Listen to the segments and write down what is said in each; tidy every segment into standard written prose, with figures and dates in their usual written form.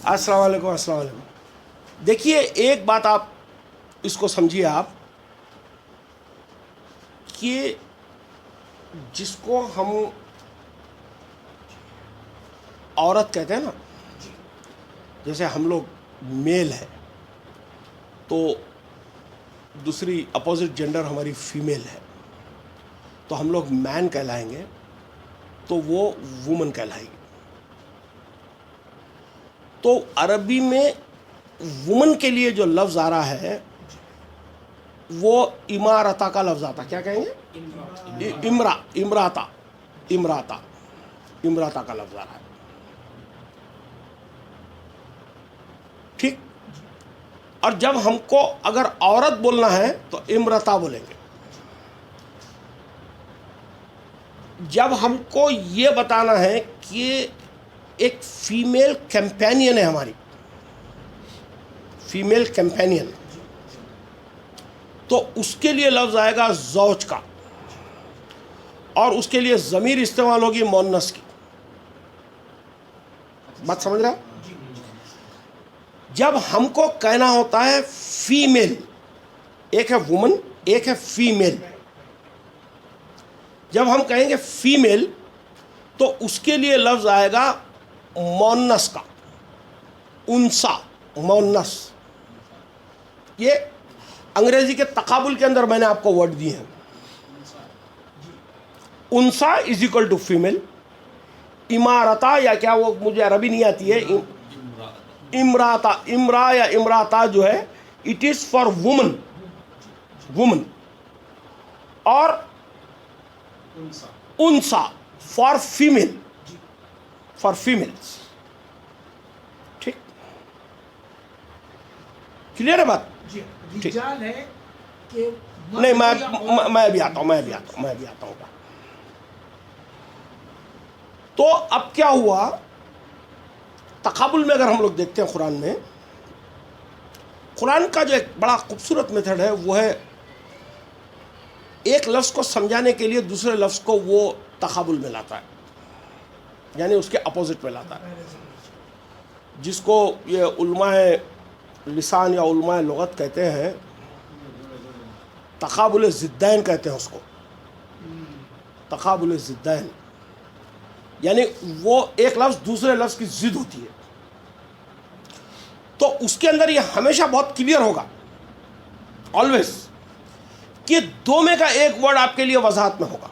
السلام علیکم. السلام علیکم. دیکھیے ایک بات آپ اس کو سمجھیے آپ کہ جس کو ہم عورت کہتے ہیں نا، جیسے ہم لوگ میل ہے تو دوسری اپوزٹ جنڈر ہماری فیمیل ہے تو ہم لوگ مین کہلائیں گے تو وہ وومن کہلائے گی. تو عربی میں وومن کے لیے جو لفظ آ رہا ہے وہ امارتا کا لفظ آتا. کیا کہیں گے؟ امراتا کا لفظ آ رہا ہے. ٹھیک. اور جب ہم کو اگر عورت بولنا ہے تو امرتا بولیں گے. جب ہم کو یہ بتانا ہے کہ ایک فیمیل کمپینین ہے ہماری، فیمیل کمپینین، تو اس کے لیے لفظ آئے گا زوج کا، اور اس کے لیے ضمیر استعمال ہوگی مؤنث کی. بات سمجھ رہا ہے؟ جب ہم کو کہنا ہوتا ہے فیمیل، ایک ہے وومن ایک ہے فیمیل، جب ہم کہیں گے فیمیل تو اس کے لیے لفظ آئے گا مؤنث کا، انسا، مؤنث. یہ انگریزی کے تقابل کے اندر میں نے آپ کو ورڈ دیے ہیں. انسا از اکول ٹو فیمیل. امارتا یا کیا وہ مجھے عربی نہیں آتی ہے، امراتا، امرا یا امراتا جو ہے it is for woman, woman. اور انسا فار فیمیل، فار فیمیلس. ٹھیک، کلیئر ہے بات؟ رجال ہے کہ نہیں، میں بھی آتا ہوں. تو اب کیا ہوا، تقابل میں اگر ہم لوگ دیکھتے ہیں قرآن میں، قرآن کا جو ایک بڑا خوبصورت میتھڈ ہے وہ ہے ایک لفظ کو سمجھانے کے لیے دوسرے لفظ کو وہ تقابل میں لاتا ہے، یعنی اس کے اپوزٹ میں لاتا ہے، جس کو یہ علماء لسان یا علماء لغت کہتے ہیں تقابل ضدین کہتے ہیں اس کو. تقابل ضدین یعنی وہ ایک لفظ دوسرے لفظ کی ضد ہوتی ہے. تو اس کے اندر یہ ہمیشہ بہت کلیئر ہوگا آلویز کہ دو میں کا ایک ورڈ آپ کے لیے وضاحت میں ہوگا.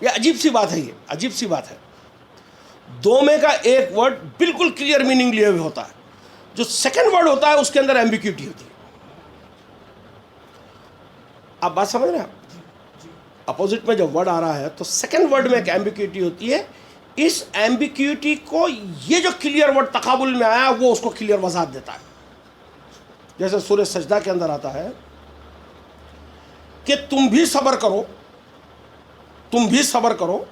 یہ عجیب سی بات ہے، یہ عجیب سی بات ہے. دو میں کا ایک ورڈ بالکل کلیئر میننگ لیے ہوئے ہوتا ہے. جو سیکنڈ ورڈ ہوتا ہے اس کے اندر ایمبیگوٹی ہوتی ہے. آپ بات سمجھ رہے ہیں؟ اپوزٹ میں جب ورڈ آ رہا ہے تو سیکنڈ ورڈ میں ایک ایمبیگوٹی ہوتی ہے. اس ایمبیگوٹی کو یہ جو کلیئر ورڈ تقابل میں آیا وہ اس کو کلیئر وضاحت دیتا ہے. جیسے سورہ سجدہ کے اندر آتا ہے کہ تم بھی صبر کرو، تم بھی صبر کرو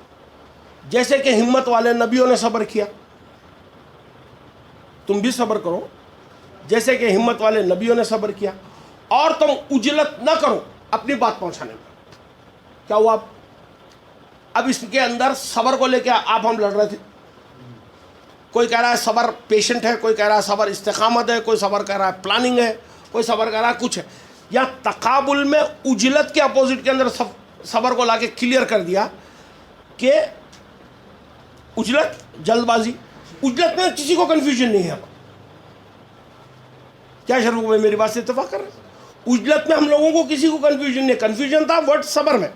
جیسے کہ ہمت والے نبیوں نے صبر کیا. تم بھی صبر کرو جیسے کہ ہمت والے نبیوں نے صبر کیا، اور تم عجلت نہ کرو اپنی بات پہنچانے میں. کیا ہوا؟ اب اس کے اندر صبر کو لے کے آپ ہم لڑ رہے تھے. کوئی کہہ رہا ہے صبر پیشنٹ ہے، کوئی کہہ رہا ہے صبر استقامت ہے، کوئی صبر کہہ رہا ہے پلاننگ ہے، کوئی صبر کہہ رہا ہے کچھ ہے. یا تقابل میں عجلت کے اپوزٹ کے اندر صبر کو لا کے کلیئر کر دیا کہ عجلت جلد بازی. عجلت میں کسی کو کنفیوژن نہیں ہے. کیا شروع میں میری بات سے اتفاق کر رہے ہیں؟ عجلت میں ہم لوگوں کو کسی کو کنفیوژن نہیں. کنفیوژن تھا ورڈ صبر میں.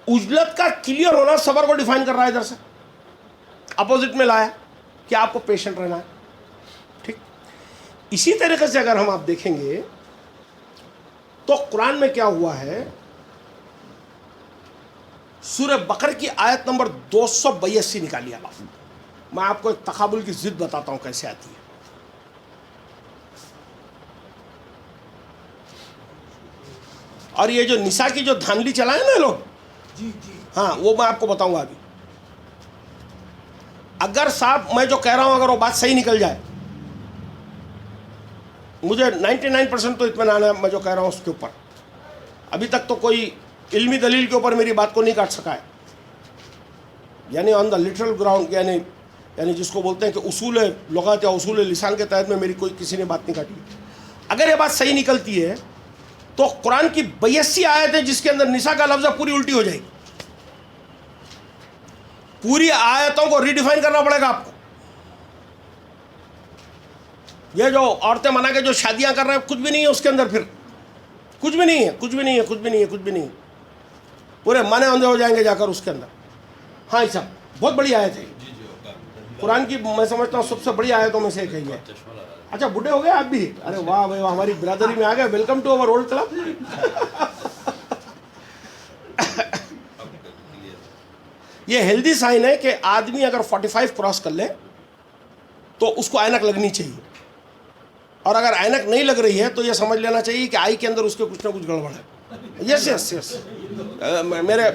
عجلت کا کلیئر ہونا صبر کو ڈیفائن کر رہا ہے ادھر سے، اپوزٹ میں لایا کہ آپ کو پیشنٹ رہنا ہے. ٹھیک. اسی طریقے سے اگر ہم آپ دیکھیں گے تو قرآن میں کیا ہوا ہے، سورہ بقرہ کی آیت نمبر 282 نکالیے آپ. میں آپ کو ایک تقابل کی ضد بتاتا ہوں کیسے آتی ہے. اور یہ جو نساء کی جو دھاندلی چلائے نا لوگ، ہاں وہ میں آپ کو بتاؤں گا ابھی. اگر صاحب میں جو کہہ رہا ہوں اگر وہ بات صحیح نکل جائے، مجھے 99% تو اطمینان ہے میں جو کہہ رہا ہوں اس کے اوپر. ابھی تک تو کوئی علمی دلیل کے اوپر میری بات کو نہیں کاٹ سکا ہے. یعنی آن دا لٹرل گراؤنڈ، یعنی جس کو بولتے ہیں کہ اصول لغت یا اصول لسان کے تحت میں میری کوئی کسی نے بات نہیں کاٹی. اگر یہ بات صحیح نکلتی ہے تو قرآن کی 82 آیتیں جس کے اندر نساء کا لفظ ہے پوری الٹی ہو جائے گی. پوری آیتوں کو ریڈیفائن کرنا پڑے گا آپ کو. یہ جو عورتیں منا کے جو شادیاں کر رہے ہیں کچھ بھی نہیں ہے اس کے اندر، پھر کچھ بھی نہیں ہے، کچھ بھی نہیں ہے، کچھ بھی نہیں ہے، کچھ بھی نہیں ہے. پورے مانے اندھے ہو جائیں گے جا کر اس کے اندر. ہاں یہ سب بہت بڑی آیت ہے قرآن کی، میں سمجھتا ہوں سب سے بڑی آیتوں میں سے ایک ہے یہ. اچھا بڈھے ہو گئے آپ بھی؟ ارے واہ بھائی واہ، ہماری برادری میں آ گئے. Welcome to our old club. یہ ہیلدی سائن ہے کہ آدمی اگر 45 کراس کر لے تو اس کو اینک لگنی چاہیے، اور اگر اینک نہیں لگ رہی ہے تو یہ سمجھ لینا چاہیے کہ آئی کے اندر اس کے کچھ نہ کچھ گڑبڑ ہے. یس یس یس،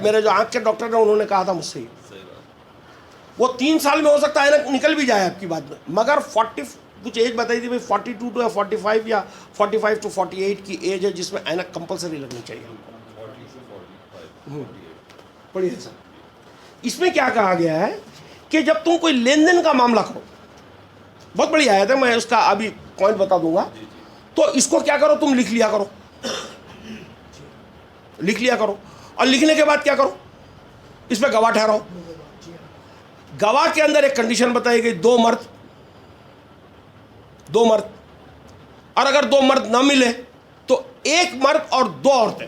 میرے جو آنکھ کے ڈاکٹر ہیں انہوں نے کہا تھا مجھ سے، وہ 3 سال میں ہو سکتا ہے اینک نکل بھی جائے آپ کی بات میں، مگر 40 کچھ ایج بتائی تھی بھائی 42 ٹو 45 یا 45 ٹو 48 کی ایج ہے جس میں اینک کمپلسری لگنی چاہیے ہم کو. پڑھیے سر، اس میں کیا کہا گیا ہے کہ جب تم کوئی لین دین کا معاملہ کرو، بہت بڑی آیت ہے، میں اس کا ابھی پوائنٹ بتا دوں گا، تو اس کو کیا کرو، تم لکھ لیا کرو، لکھ لیا کرو. اور لکھنے کے بعد کیا کرو، اس پہ گواہ ٹھہراؤ. گواہ کے اندر ایک کنڈیشن بتائی گئی، 2 مرد، اور اگر 2 مرد نہ ملے تو 1 مرد اور 2 عورتیں.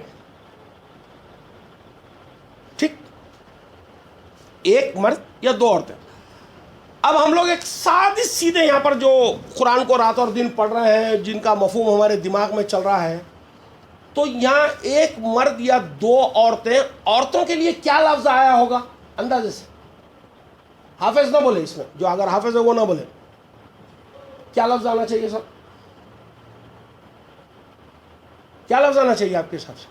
ٹھیک، 1 مرد یا 2 عورتیں. اب ہم لوگ ایک سادے سیدھے یہاں پر جو قرآن کو رات اور دن پڑھ رہے ہیں، جن کا مفہوم ہمارے دماغ میں چل رہا ہے، تو یہاں 1 مرد یا 2 عورتیں، عورتوں کے لیے کیا لفظ آیا ہوگا اندازے سے؟ حافظ نہ بولے اس میں، جو اگر حافظ ہے وہ نہ بولے، کیا لفظ آنا چاہیے سر؟ کیا لفظ آنا چاہیے آپ کے حساب سے؟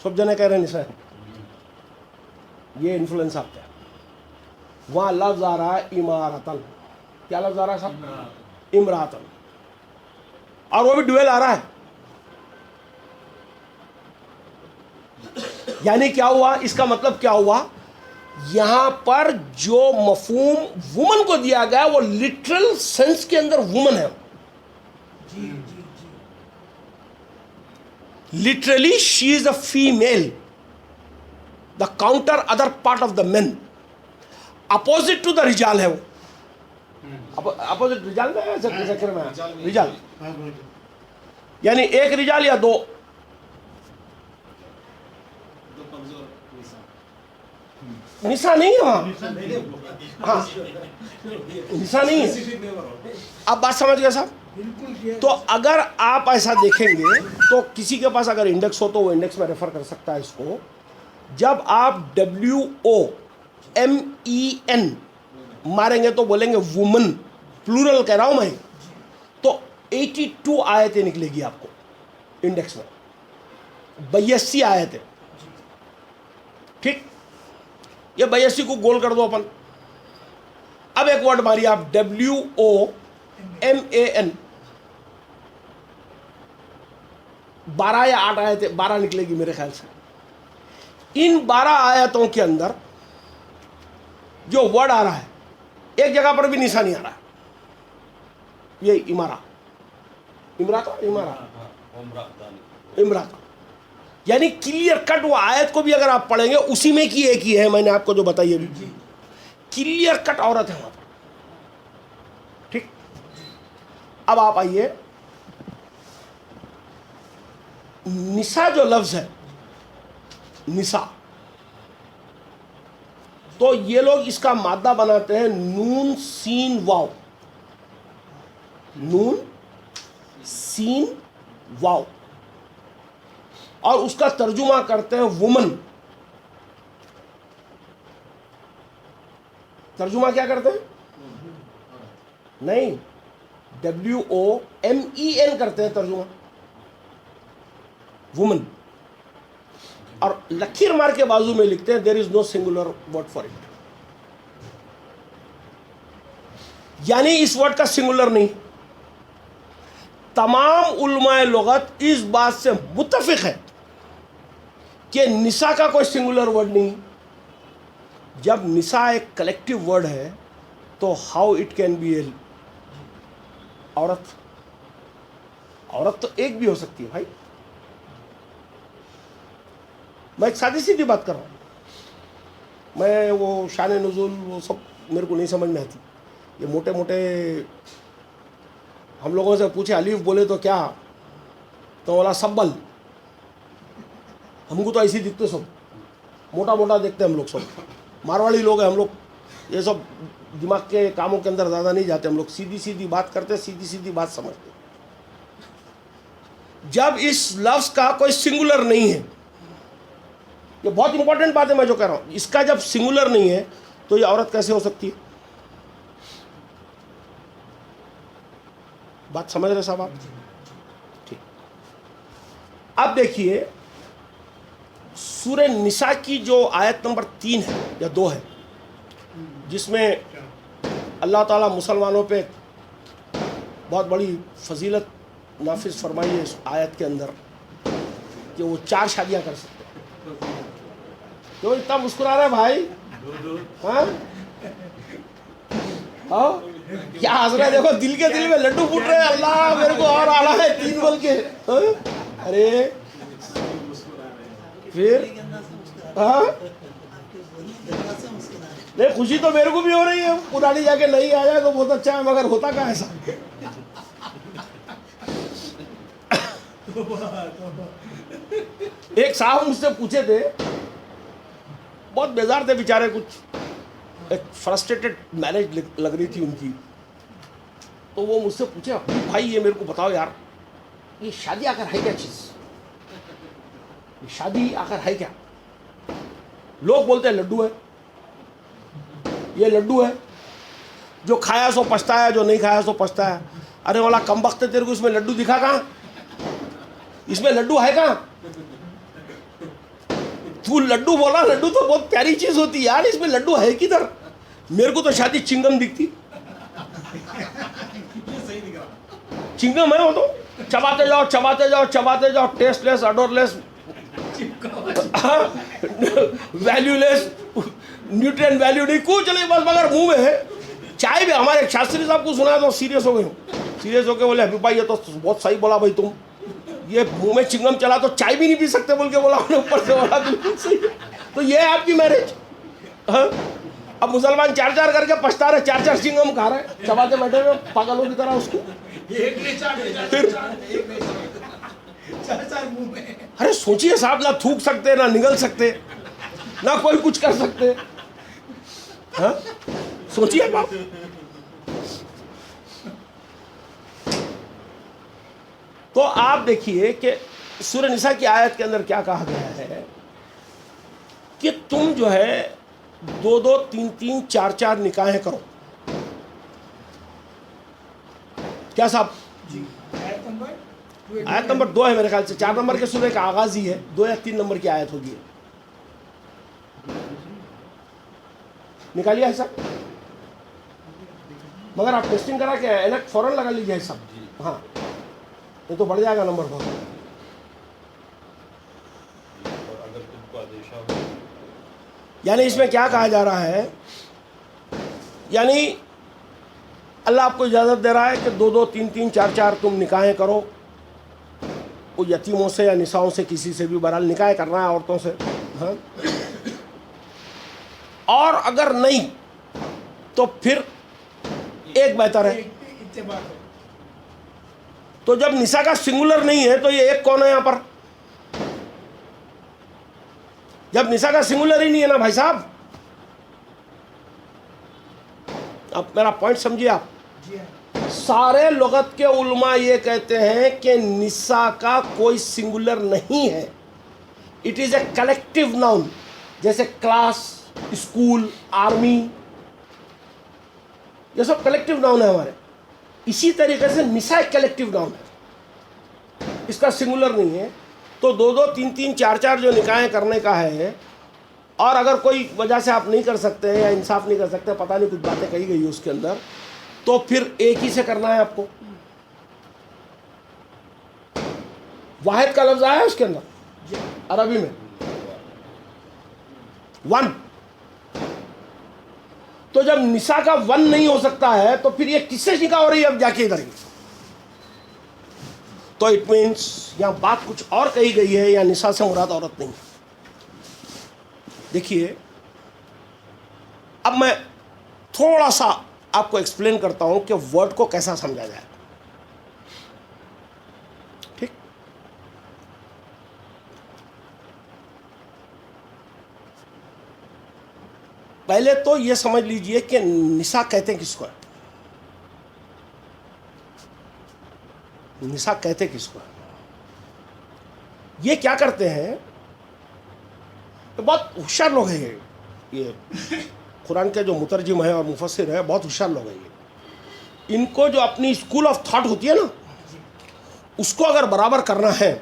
سب جنے کہہ رہے ہیں نساء. یہ انفلوئنس آپ کا. وہاں لفظ آ رہا ہے امارتن. کیا لفظ آ رہا ہے صاحب؟ امراتن. اور وہ بھی ڈویل آ رہا ہے. یعنی کیا ہوا، اس کا مطلب کیا ہوا، یہاں پر جو مفہوم وومن کو دیا گیا وہ لٹرل سینس کے اندر وومن ہے. Literally she is a female, the counter other part of the man, opposite to the رجال ہے. وہ اپوزٹ رجال میں ہے، رجال یعنی 1 رجال یا 2. نساء نہیں ہے وہاں، ہاں نساء نہیں ہے. آپ بات سمجھ گئے صاحب؟ تو اگر آپ ایسا دیکھیں گے تو کسی کے پاس اگر انڈیکس ہو تو وہ انڈیکس میں ریفر کر سکتا ہے اس کو. جب آپ WOMEN ماریں گے تو بولیں گے وومن، پلورل کہہ رہا ہوں میں، تو 82 آیتیں نکلے گی آپ کو انڈیکس میں، 82 آیتیں. ٹھیک، یہ 82 کو گول کر دو اپن. اب ایک ورڈ ماری آپ WOMAN، 12 یا 8 آیتیں، 12 نکلے گی میرے خیال سے. ان 12 آیتوں کے اندر جو ورڈ آ رہا ہے ایک جگہ پر بھی نساء نہیں آ رہا ہے. یہ امراتا، یعنی کلیئر کٹ وہ آیت کو بھی اگر آپ پڑھیں گے اسی میں کی ایک ہی ہے، میں نے آپ کو جو بتائی ہے، کلیئر کٹ عورت ہے وہاں پر. ٹھیک، اب آپ آئیے، نساء جو لفظ ہے، نساء، تو یہ لوگ اس کا مادہ بناتے ہیں نون سین واو، نون سین واو، اور اس کا ترجمہ کرتے ہیں وومن. ترجمہ کیا کرتے ہیں؟ نہیں، WOMEN کرتے ہیں ترجمہ، وومن. اور لکیر مار کے بازو میں لکھتے ہیں دیر از نو سنگولر ورڈ فار اٹ، یعنی اس ورڈ کا سنگولر نہیں. تمام علماء لغت اس بات سے متفق ہے کہ نساء کا کوئی سنگولر ورڈ نہیں، جب نساء ایک کلیکٹیو ورڈ ہے تو ہاؤ اٹ کین بی اے عورت؟ عورت تو ایک بھی ہو سکتی ہے بھائی. میں ایک سادی سیدھی بات کر رہا ہوں. میں وہ شان نزول وہ سب میرے کو نہیں سمجھ میں آتی. یہ موٹے موٹے ہم لوگوں سے پوچھے الف بولے تو کیا، تو بولا سبل. ہم کو تو ایسے دکھتے سب موٹا موٹا دیکھتے ہم لوگ. سب مارواڑی لوگ ہیں ہم لوگ. یہ سب دماغ کے کاموں کے اندر زیادہ نہیں جاتے ہم لوگ. سیدھی سیدھی بات کرتے، سیدھی سیدھی بات سمجھتے. جب اس لفظ کا کوئی سنگولر نہیں ہے، یہ بہت امپورٹنٹ بات ہے میں جو کہہ رہا ہوں، اس کا جب سنگولر نہیں ہے تو یہ عورت کیسے ہو سکتی ہے؟ بات سمجھ رہے صاحب آپ؟ ٹھیک. اب دیکھیے سورہ نساء کی جو آیت نمبر 3 ہے یا 2 ہے، جس میں اللہ تعالیٰ مسلمانوں پہ بہت بڑی فضیلت نافذ فرمائی ہے اس آیت کے اندر کہ وہ 4 شادیاں کر سکتے ہیں. کیوں اتنا مسکرا رہے بھائی؟ ہاں ہاں کیا حضرت دیکھو دل کے دل میں لڈو پھوٹ رہے ہیں. اللہ میرے کو اور آنا ہے 3 بول کے. ارے پھر ہاں نہیں، خوشی تو میرے کو بھی ہو رہی ہے. پرانی جا کے نہیں آیا تو بہت اچھا ہے، مگر ہوتا کہاں ایسا؟ ایک صاحب مجھ سے پوچھے تھے، بہت بیزار تھے بیچارے، کچھ ایک فرسٹریٹڈ میرج لگ رہی تھی ان کی. تو وہ مجھ سے پوچھے بھائی یہ میرے کو بتاؤ یار، یہ شادی آخر ہے کیا چیز؟ یہ شادی آخر ہے کیا؟ لوگ بولتے ہیں لڈو ہے، یہ لڈو ہے، جو کھایا سو پچھتا ہے، جو نہیں کھایا سو پچھتا ہے. ارے والا کم وقت ہے، تیرے کو اس میں لڈو دکھا کہاں؟ اس میں لڈو ہے کہاں؟ تو لڈو بولا، لڈو تو بہت پیاری چیز ہوتی ہے یار، اس میں لڈو ہے کدھر؟ میرے کو تو شادی چنگم دکھتی. چنگم ہے وہ تو، چباتے جاؤ چباتے جاؤ چباتے جاؤ، ٹیسٹ لیس، اڈور لیس، ویلیو لیس، نیوٹرین ویلیو نہیں، کچھ نہیں، بس مگر منہ میں ہے. چائے بھی ہمارے ایک شاستری صاحب کو سنا تو سیریس ہو گئے ہوں. سیریس ہو کے بولے حبیب بھائی یہ تو بہت صحیح بولا بھائی تم، یہ منہ میں چنگم چلا تو چائے بھی نہیں پی سکتے بول کے بولا. اوپر سے بولا بالکل صحیح. تو یہ ہے آپ کی میرج. اب مسلمان 4 کر کے پچھتا رہے، 4 چنگم کھا رہے، چباتے بیٹھے ہوئے پاگلوں کی طرح اس کو. ارے سوچیے صاحب، نہ تھوک سکتے، نہ نگل سکتے، نہ کوئی کچھ کر سکتے. ہاں سوچیے باپ. تو آپ دیکھیے کہ سورہ نساء کی آیت کے اندر کیا کہا گیا ہے کہ تم جو ہے 2 3 4 نکاحیں کرو. کیا صاحب؟ جی آیت نمبر 2 ہے میرے خیال سے، 4 نمبر کے سورہ کا آغاز ہی ہے، 2 یا 3 نمبر کی آیت ہوگی. نکالیے صاحب، مگر آپ ٹیسٹنگ کرا کے ایلک فوراً لگا لیجیے صاحب. ہاں یہ تو بڑھ جائے گا نمبر بہت. یعنی اس میں کیا کہا جا رہا ہے، یعنی اللہ آپ کو اجازت دے رہا ہے کہ 2 3 4 تم نکاحیں کرو. وہ یتیموں سے یا نساؤں سے کسی سے بھی بہرحال نکاح کرنا ہے عورتوں سے. ہاں اور اگر نہیں تو پھر ایک بہتر ہے. تو جب نساء کا سنگولر نہیں ہے تو یہ ایک کون ہے یہاں پر؟ جب نساء کا سنگولر ہی نہیں ہے نا بھائی صاحب. اب میرا پوائنٹ سمجھیے آپ. سارے لغت کے علماء یہ کہتے ہیں کہ نساء کا کوئی سنگولر نہیں ہے. It is a collective noun. جیسے کلاس، اسکول، آرمی، یہ سب کلیکٹیو ناؤن ہے ہمارے. اسی طریقے سے نساء ایک کلیکٹیو ناؤن ہے، اس کا سنگولر نہیں ہے. تو 2 3 4 جو نکاحیں کرنے کا ہے، اور اگر کوئی وجہ سے آپ نہیں کر سکتے یا انصاف نہیں کر سکتے، پتہ نہیں کچھ باتیں کہی گئی اس کے اندر، تو پھر ایک ہی سے کرنا ہے آپ کو. واحد کا لفظ آیا ہے اس کے اندر عربی میں، 1. تو جب نساء کا ون نہیں ہو سکتا ہے تو پھر یہ کس سے نکاح ہو رہی ہے اب جا کے ادھر ہی؟ تو اٹ مینس یہاں بات کچھ اور کہی گئی ہے، یا نساء سے مراد عورت نہیں. دیکھیے اب میں تھوڑا سا آپ کو ایکسپلین کرتا ہوں کہ ورڈ کو کیسا سمجھا جائے. ٹھیک، پہلے تو یہ سمجھ لیجئے کہ نساء کہتے ہیں کس کو ہے؟ نساء کہتے کس کو ہے؟ یہ کیا کرتے ہیں؟ بہت ہوشیار لوگ ہیں یہ قرآن کے جو مترجم ہے اور مفسر ہے، بہت ہوشیار لوگ ہیں یہ. ان کو جو اپنی اسکول آف تھاٹ ہوتی ہے نا، اس کو اگر برابر کرنا ہے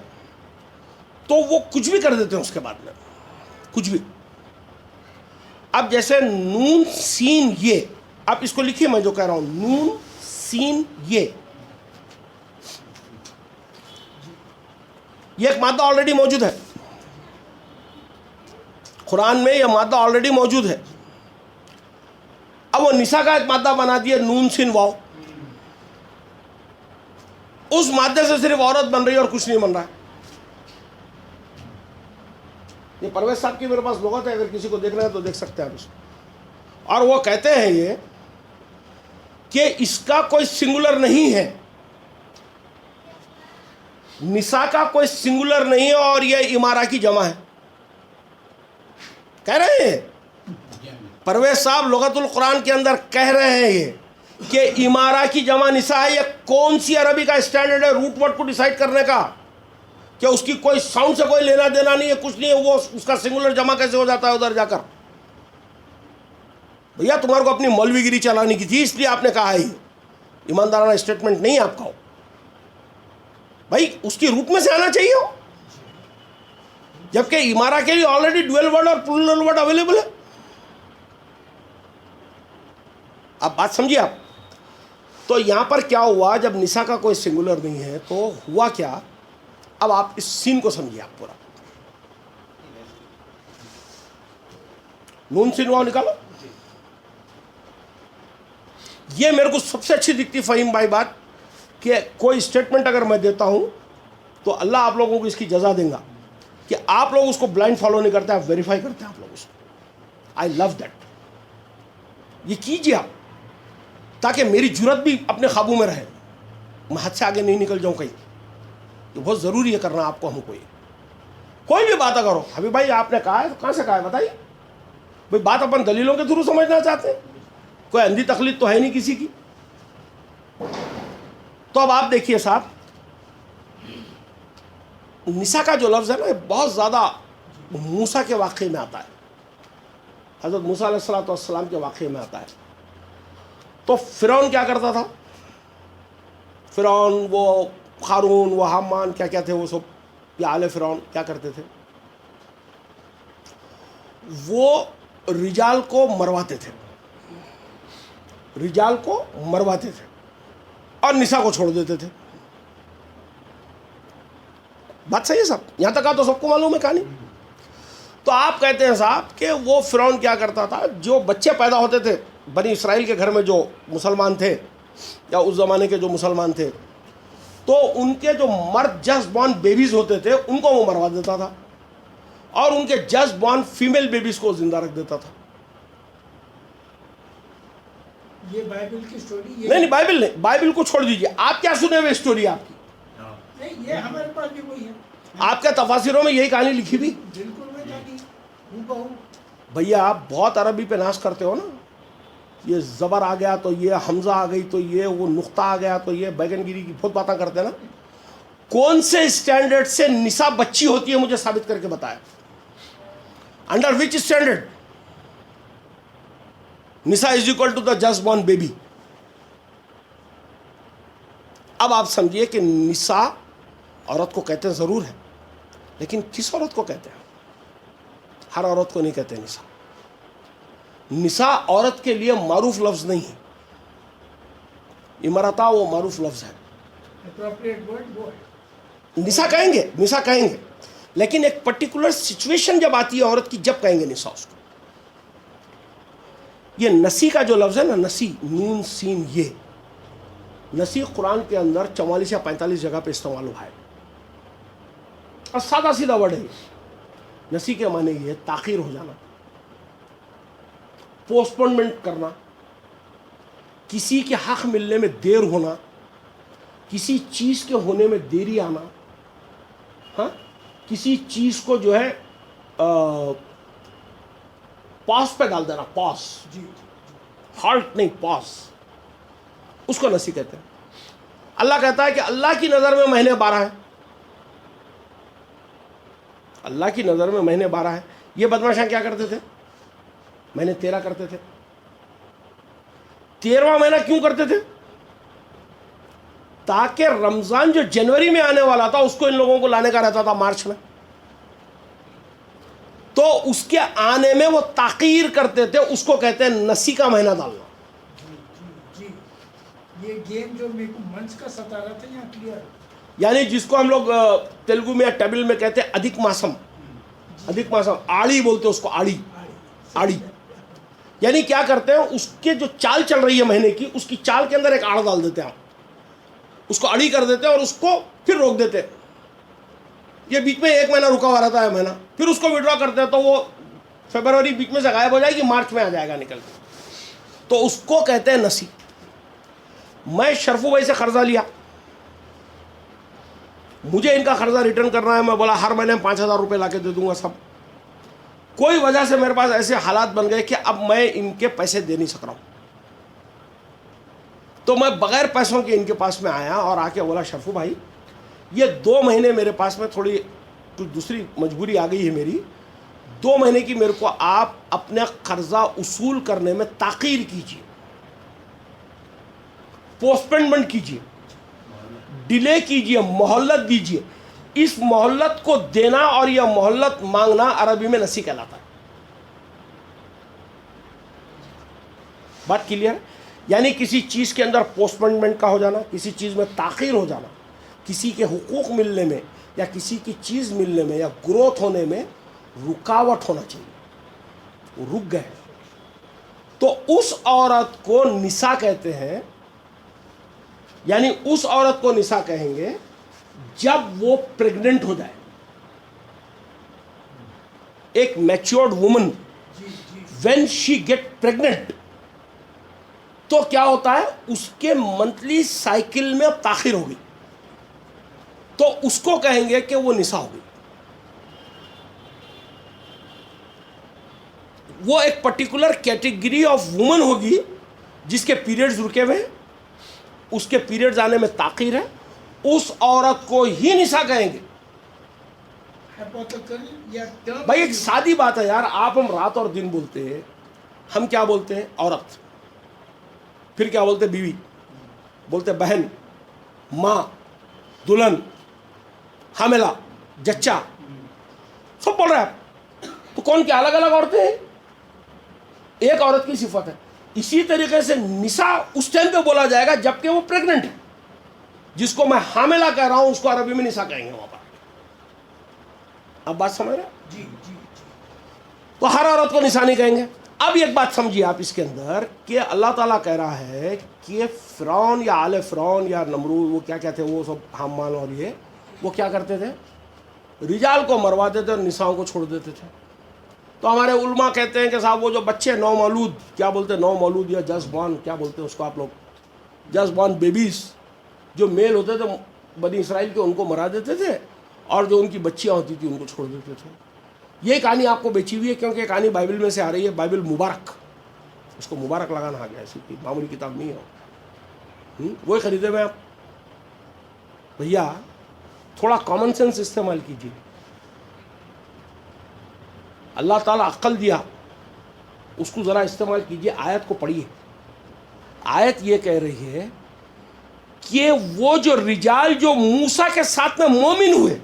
تو وہ کچھ بھی کر دیتے ہیں اس کے بعد میں، کچھ بھی. اب جیسے نون سین یہ، آپ اس کو لکھیے، میں جو کہہ رہا ہوں نون سین یہ ایک مادہ آلریڈی موجود ہے قرآن میں، یہ مادہ آلریڈی موجود ہے. اب وہ نساء کا ایک مادہ بنا دیا نون سین واو، اس مادے سے صرف عورت بن رہی ہے اور کچھ نہیں بن رہا ہے. یہ پرویز صاحب کی میرے پاس لغت ہے، اگر کسی کو دیکھنا ہے تو دیکھ سکتے ہیں آپ اس کو. اور وہ کہتے ہیں یہ کہ اس کا کوئی سنگولر نہیں ہے، نساء کا کوئی سنگولر نہیں ہے، اور یہ امارہ کی جمع ہے. کہہ رہے ہیں پرویز صاحب لغت القرآن کے اندر کہہ رہے ہیں یہ کہ امارہ کی جمع نساء ہے. یہ کون سی عربی کا اسٹینڈرڈ ہے روٹ ورڈ کو ڈیسائیڈ کرنے کا کہ اس کی کوئی ساؤنڈ سے کوئی لینا دینا نہیں ہے، کچھ نہیں ہے، وہ اس کا سنگولر جمع کیسے ہو جاتا ہے ادھر جا کر؟ بھیا تمہارے کو اپنی مولوی گیری چلانی کی تھی، اس لیے آپ نے کہا ہے. یہ ایماندارانہ اسٹیٹمنٹ نہیں آپ کا ہو بھائی، اس کی روٹ میں سے آنا چاہیے ہو، جبکہ امارہ کے لیے آلریڈی ڈویل ورڈ اور پلورل ورڈ اویلیبل ہے. اب بات سمجھیے آپ. تو یہاں پر کیا ہوا، جب نساء کا کوئی سنگولر نہیں ہے تو ہوا کیا؟ اب آپ اس سین کو سمجھیے آپ پورا. نون سین واو نکالو. یہ میرے کو سب سے اچھی دکھتی فہیم بھائی بات کہ کوئی اسٹیٹمنٹ اگر میں دیتا ہوں تو اللہ آپ لوگوں کو اس کی جزا دیں گا کہ آپ لوگ اس کو بلائنڈ فالو نہیں کرتے، آپ ویریفائی کرتے ہیں آپ لوگ اس کو. آئی لو دیٹ. یہ کیجیے آپ تاکہ میری جرت بھی اپنے قابو میں رہے، میں حد سے آگے نہیں نکل جاؤں کہیں. یہ بہت ضروری ہے کرنا آپ کو. ہم کو کوئی بھی بات اگر ہو، حبیب بھائی آپ نے کہا ہے تو کہاں سے کہا ہے بتائیے بھائی. بات اپن دلیلوں کے تھرو سمجھنا چاہتے ہیں، کوئی اندھی تقلید تو ہے نہیں کسی کی. تو اب آپ دیکھیے صاحب، نساء کا جو لفظ ہے نا، بہت زیادہ موسیٰ کے واقعے میں آتا ہے، حضرت موسیٰ علیہ السلام کے واقعے میں آتا ہے. تو فرعون کیا کرتا تھا؟ فرعون، وہ قارون، وہ حامان، کیا کیا تھے وہ سب، یا آل فرعون کیا کرتے تھے؟ وہ رجال کو مرواتے تھے، رجال کو مرواتے تھے اور نساء کو چھوڑ دیتے تھے. بات صحیح ہے صاحب؟ یہاں تک تو سب کو معلوم ہے کہانی. تو آپ کہتے ہیں صاحب کہ وہ فرعون کیا کرتا تھا، جو بچے پیدا ہوتے تھے بنی اسرائیل کے گھر میں، جو مسلمان تھے یا اس زمانے کے جو مسلمان تھے، تو ان کے جو مرد جسٹ بورن بیبیز ہوتے تھے ان کو وہ مروا دیتا تھا، اور ان کے جسٹ بورن فیمیل بیبیز کو زندہ رکھ دیتا تھا. یہ بائبل کی سٹوری نہیں بائبل نہیں، بائبل کو چھوڑ دیجئے. آپ کیا سنے ہوئے اسٹوری آپ کی؟ نہیں، یہ ہمارے پاس بھی وہی ہے. آپ کے تفاسیروں میں یہی کہانی لکھی بھی. بالکل میں کہانی ہوں بہو. بھیا آپ بہت عربی پہ ناز کرتے ہو نا، یہ زبر آ گیا تو یہ حمزہ آ گئی تو یہ وہ نقطہ آ گیا تو یہ بیگن گیری کی بہت باتیں کرتے ہیں نا. کون سے اسٹینڈرڈ سے نساء بچی ہوتی ہے مجھے ثابت کر کے بتایا. انڈر وچ اسٹینڈرڈ نساء is equal to the just born baby. اب آپ سمجھیے کہ نساء عورت کو کہتے ہیں ضرور ہے، لیکن کس عورت کو کہتے ہیں؟ ہر عورت کو نہیں کہتے نساء. نساء عورت کے لیے معروف لفظ نہیں ہے. امرتا وہ معروف لفظ ہے. اپروپریٹ ورڈ وہ ہے. نساء کہیں گے لیکن ایک پرٹیکولر سچویشن جب آتی ہے عورت کی، جب کہیں گے نساء اس کو. یہ نسی کا جو لفظ ہے نا، نسی، نون سین یہ، نسی قرآن کے اندر 44 یا 45 جگہ پہ استعمال ہوا ہے، اور سادہ سیدھا ورڈ ہے یہ۔ نسی کے معنی یہ تاخیر ہو جانا، پوسٹپونمنٹ کرنا، کسی کے حق ملنے میں دیر ہونا، کسی چیز کے ہونے میں دیری آنا، ہاں، کسی چیز کو جو ہے پاس پہ ڈال دینا، پاس، جی ہالٹ نہیں، پاس، اس کو نسی کہتے ہیں۔ اللہ کہتا ہے کہ اللہ کی نظر میں مہینے 12 ہیں، اللہ کی نظر میں مہینے 12 ہیں۔ یہ بدماشاں کیا کرتے تھے؟ مہینے 13 کرتے تھے۔ 13واں مہینہ کیوں کرتے تھے؟ تاکہ رمضان جو جنوری میں آنے والا تھا اس کو ان لوگوں کو لانے کا رہتا تھا مارچ میں، تو اس کے آنے میں وہ تاخیر کرتے تھے، اس کو کہتے ہیں نسی کا مہینہ ڈالنا۔ جی یہ گیم جو میرے کو منچ کا ستا رہا تھا یہاں کلیئر، یعنی جس کو ہم لوگ تیلگو میں یا ٹیبل میں کہتے ہیں ادھک ماسم، ادھک ماسم، آڑی بولتے ہیں اس کو، آڑی، آڑی، یعنی کیا کرتے ہیں، اس کے جو چال چل رہی ہے مہینے کی، اس کی چال کے اندر ایک آڑ ڈال دیتے ہیں، اس کو اڑی کر دیتے ہیں اور اس کو پھر روک دیتے ہیں۔ یہ بیچ میں 1 مہینہ رکا ہوا رہتا ہے مہینہ، پھر اس کو وڈرا کرتے ہیں تو وہ فیبروری بیچ میں سے غائب ہو جائے گی، مارچ میں آ جائے گا نکل کے، تو اس کو کہتے ہیں نسی۔ میں شرفو بھائی سے قرضہ لیا، مجھے ان کا قرضہ ریٹرن کرنا ہے، میں بولا ہر مہینے 5,000 روپے لا کے دے دوں گا سب، کوئی وجہ سے میرے پاس ایسے حالات بن گئے کہ اب میں ان کے پیسے دے نہیں سک رہا ہوں، تو میں بغیر پیسوں کے ان کے پاس میں آیا اور آ کے بولا شرفو بھائی یہ 2 مہینے میرے پاس میں تھوڑی کچھ دوسری مجبوری آ گئی ہے میری، 2 مہینے کی میرے کو آپ اپنے قرضہ اصول کرنے میں تاخیر کیجیے، پوسٹپونمنٹ کیجیے، ڈیلے کیجیے، مہلت دیجیے۔ اس مہلت کو دینا اور یہ مہلت مانگنا عربی میں نسی کہلاتا ہے۔ بات کلیئر؟ یعنی کسی چیز کے اندر پوسٹپونمنٹ کا ہو جانا، کسی چیز میں تاخیر ہو جانا، کسی کے حقوق ملنے میں یا کسی کی چیز ملنے میں یا گروتھ ہونے میں رکاوٹ ہونا چاہیے، وہ رک گئے، تو اس عورت کو نساء کہتے ہیں۔ یعنی اس عورت کو نساء کہیں گے جب وہ پریگننٹ ہو جائے، ایک matured woman when she get pregnant, تو کیا ہوتا ہے، اس کے منتھلی سائیکل میں اب تاخیر ہوگی، تو اس کو کہیں گے کہ وہ نساء ہوگی۔ وہ ایک پرٹیکولر کیٹیگری آف وومن ہوگی جس کے پیریڈز رکے ہوئے ہیں، اس کے پیریڈز آنے میں تاخیر ہے، اس عورت کو ہی نساء کہیں گے۔ بھائی ایک سادی بات ہے یار، آپ ہم رات اور دن بولتے ہیں، ہم کیا بولتے ہیں؟ عورت، پھر کیا بولتے؟ بیوی، بولتے بہن، ماں، دلہن، حاملہ، جچہ، سب بول رہے ہیں آپ، تو کون کیا الگ الگ عورتیں ہیں؟ ایک عورت کی صفت ہے۔ اسی طریقے سے نساء اس ٹائم پہ بولا جائے گا جبکہ وہ پریگننٹ ہے، جس کو میں حاملہ کہہ رہا ہوں اس کو عربی میں نساء کہیں گے وہاں پر۔ اب بات سمجھ رہے ہیں؟ جی جی تو ہر عورت کو نساء نہیں کہیں گے۔ اب ایک بات سمجھیے آپ اس کے اندر کہ اللہ تعالیٰ کہہ رہا ہے کہ فرعون یا آل فرعون یا نمرود، وہ کیا کہتے ہیں، وہ سب حامان اور یہ، وہ کیا کرتے تھے؟ رجال کو مرواتے تھے اور نساؤں کو چھوڑ دیتے تھے۔ تو ہمارے علماء کہتے ہیں کہ صاحب وہ جو بچے نو مولود، کیا بولتے ہیں، نو مولود یا جسٹ بورن، کیا بولتے ہیں اس کو آپ لوگ، جسٹ بورن بیبیز، جو میل ہوتے تھے بنی اسرائیل کے، ان کو مرا دیتے تھے، اور جو ان کی بچیاں ہوتی تھیں ان کو چھوڑ دیتے تھے۔ یہ کہانی آپ کو بیچی ہوئی ہے کیونکہ یہ کہانی بائبل میں سے آ رہی ہے، بائبل مبارک، اس کو مبارک لگانا آ گیا، ایسی کوئی معمولی کتاب نہیں ہے، وہی خریدے میں آپ۔ بھیا تھوڑا کامن سینس استعمال کیجیے، اللہ تعالیٰ عقل دیا، اس کو ذرا استعمال کیجیے۔ آیت کو پڑھیے، آیت یہ کہہ رہی ہے کہ وہ جو رجال جو موسیٰ کے ساتھ میں مومن ہوئے،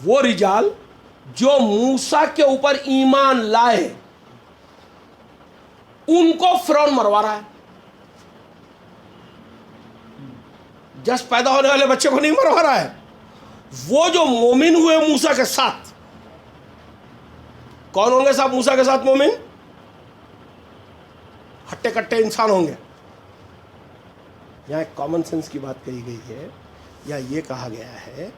وہ رجال جو موسیٰ کے اوپر ایمان لائے، ان کو فرعون مروا رہا ہے۔ جس پیدا ہونے والے بچے کو نہیں مروا رہا ہے، وہ جو مومن ہوئے موسیٰ کے ساتھ، کون ہوں گے صاحب موسیٰ کے ساتھ مومن؟ ہٹے کٹے انسان ہوں گے. یہاں ایک کامن سینس کی بات کہی گئی ہے، یا یہ کہا گیا ہے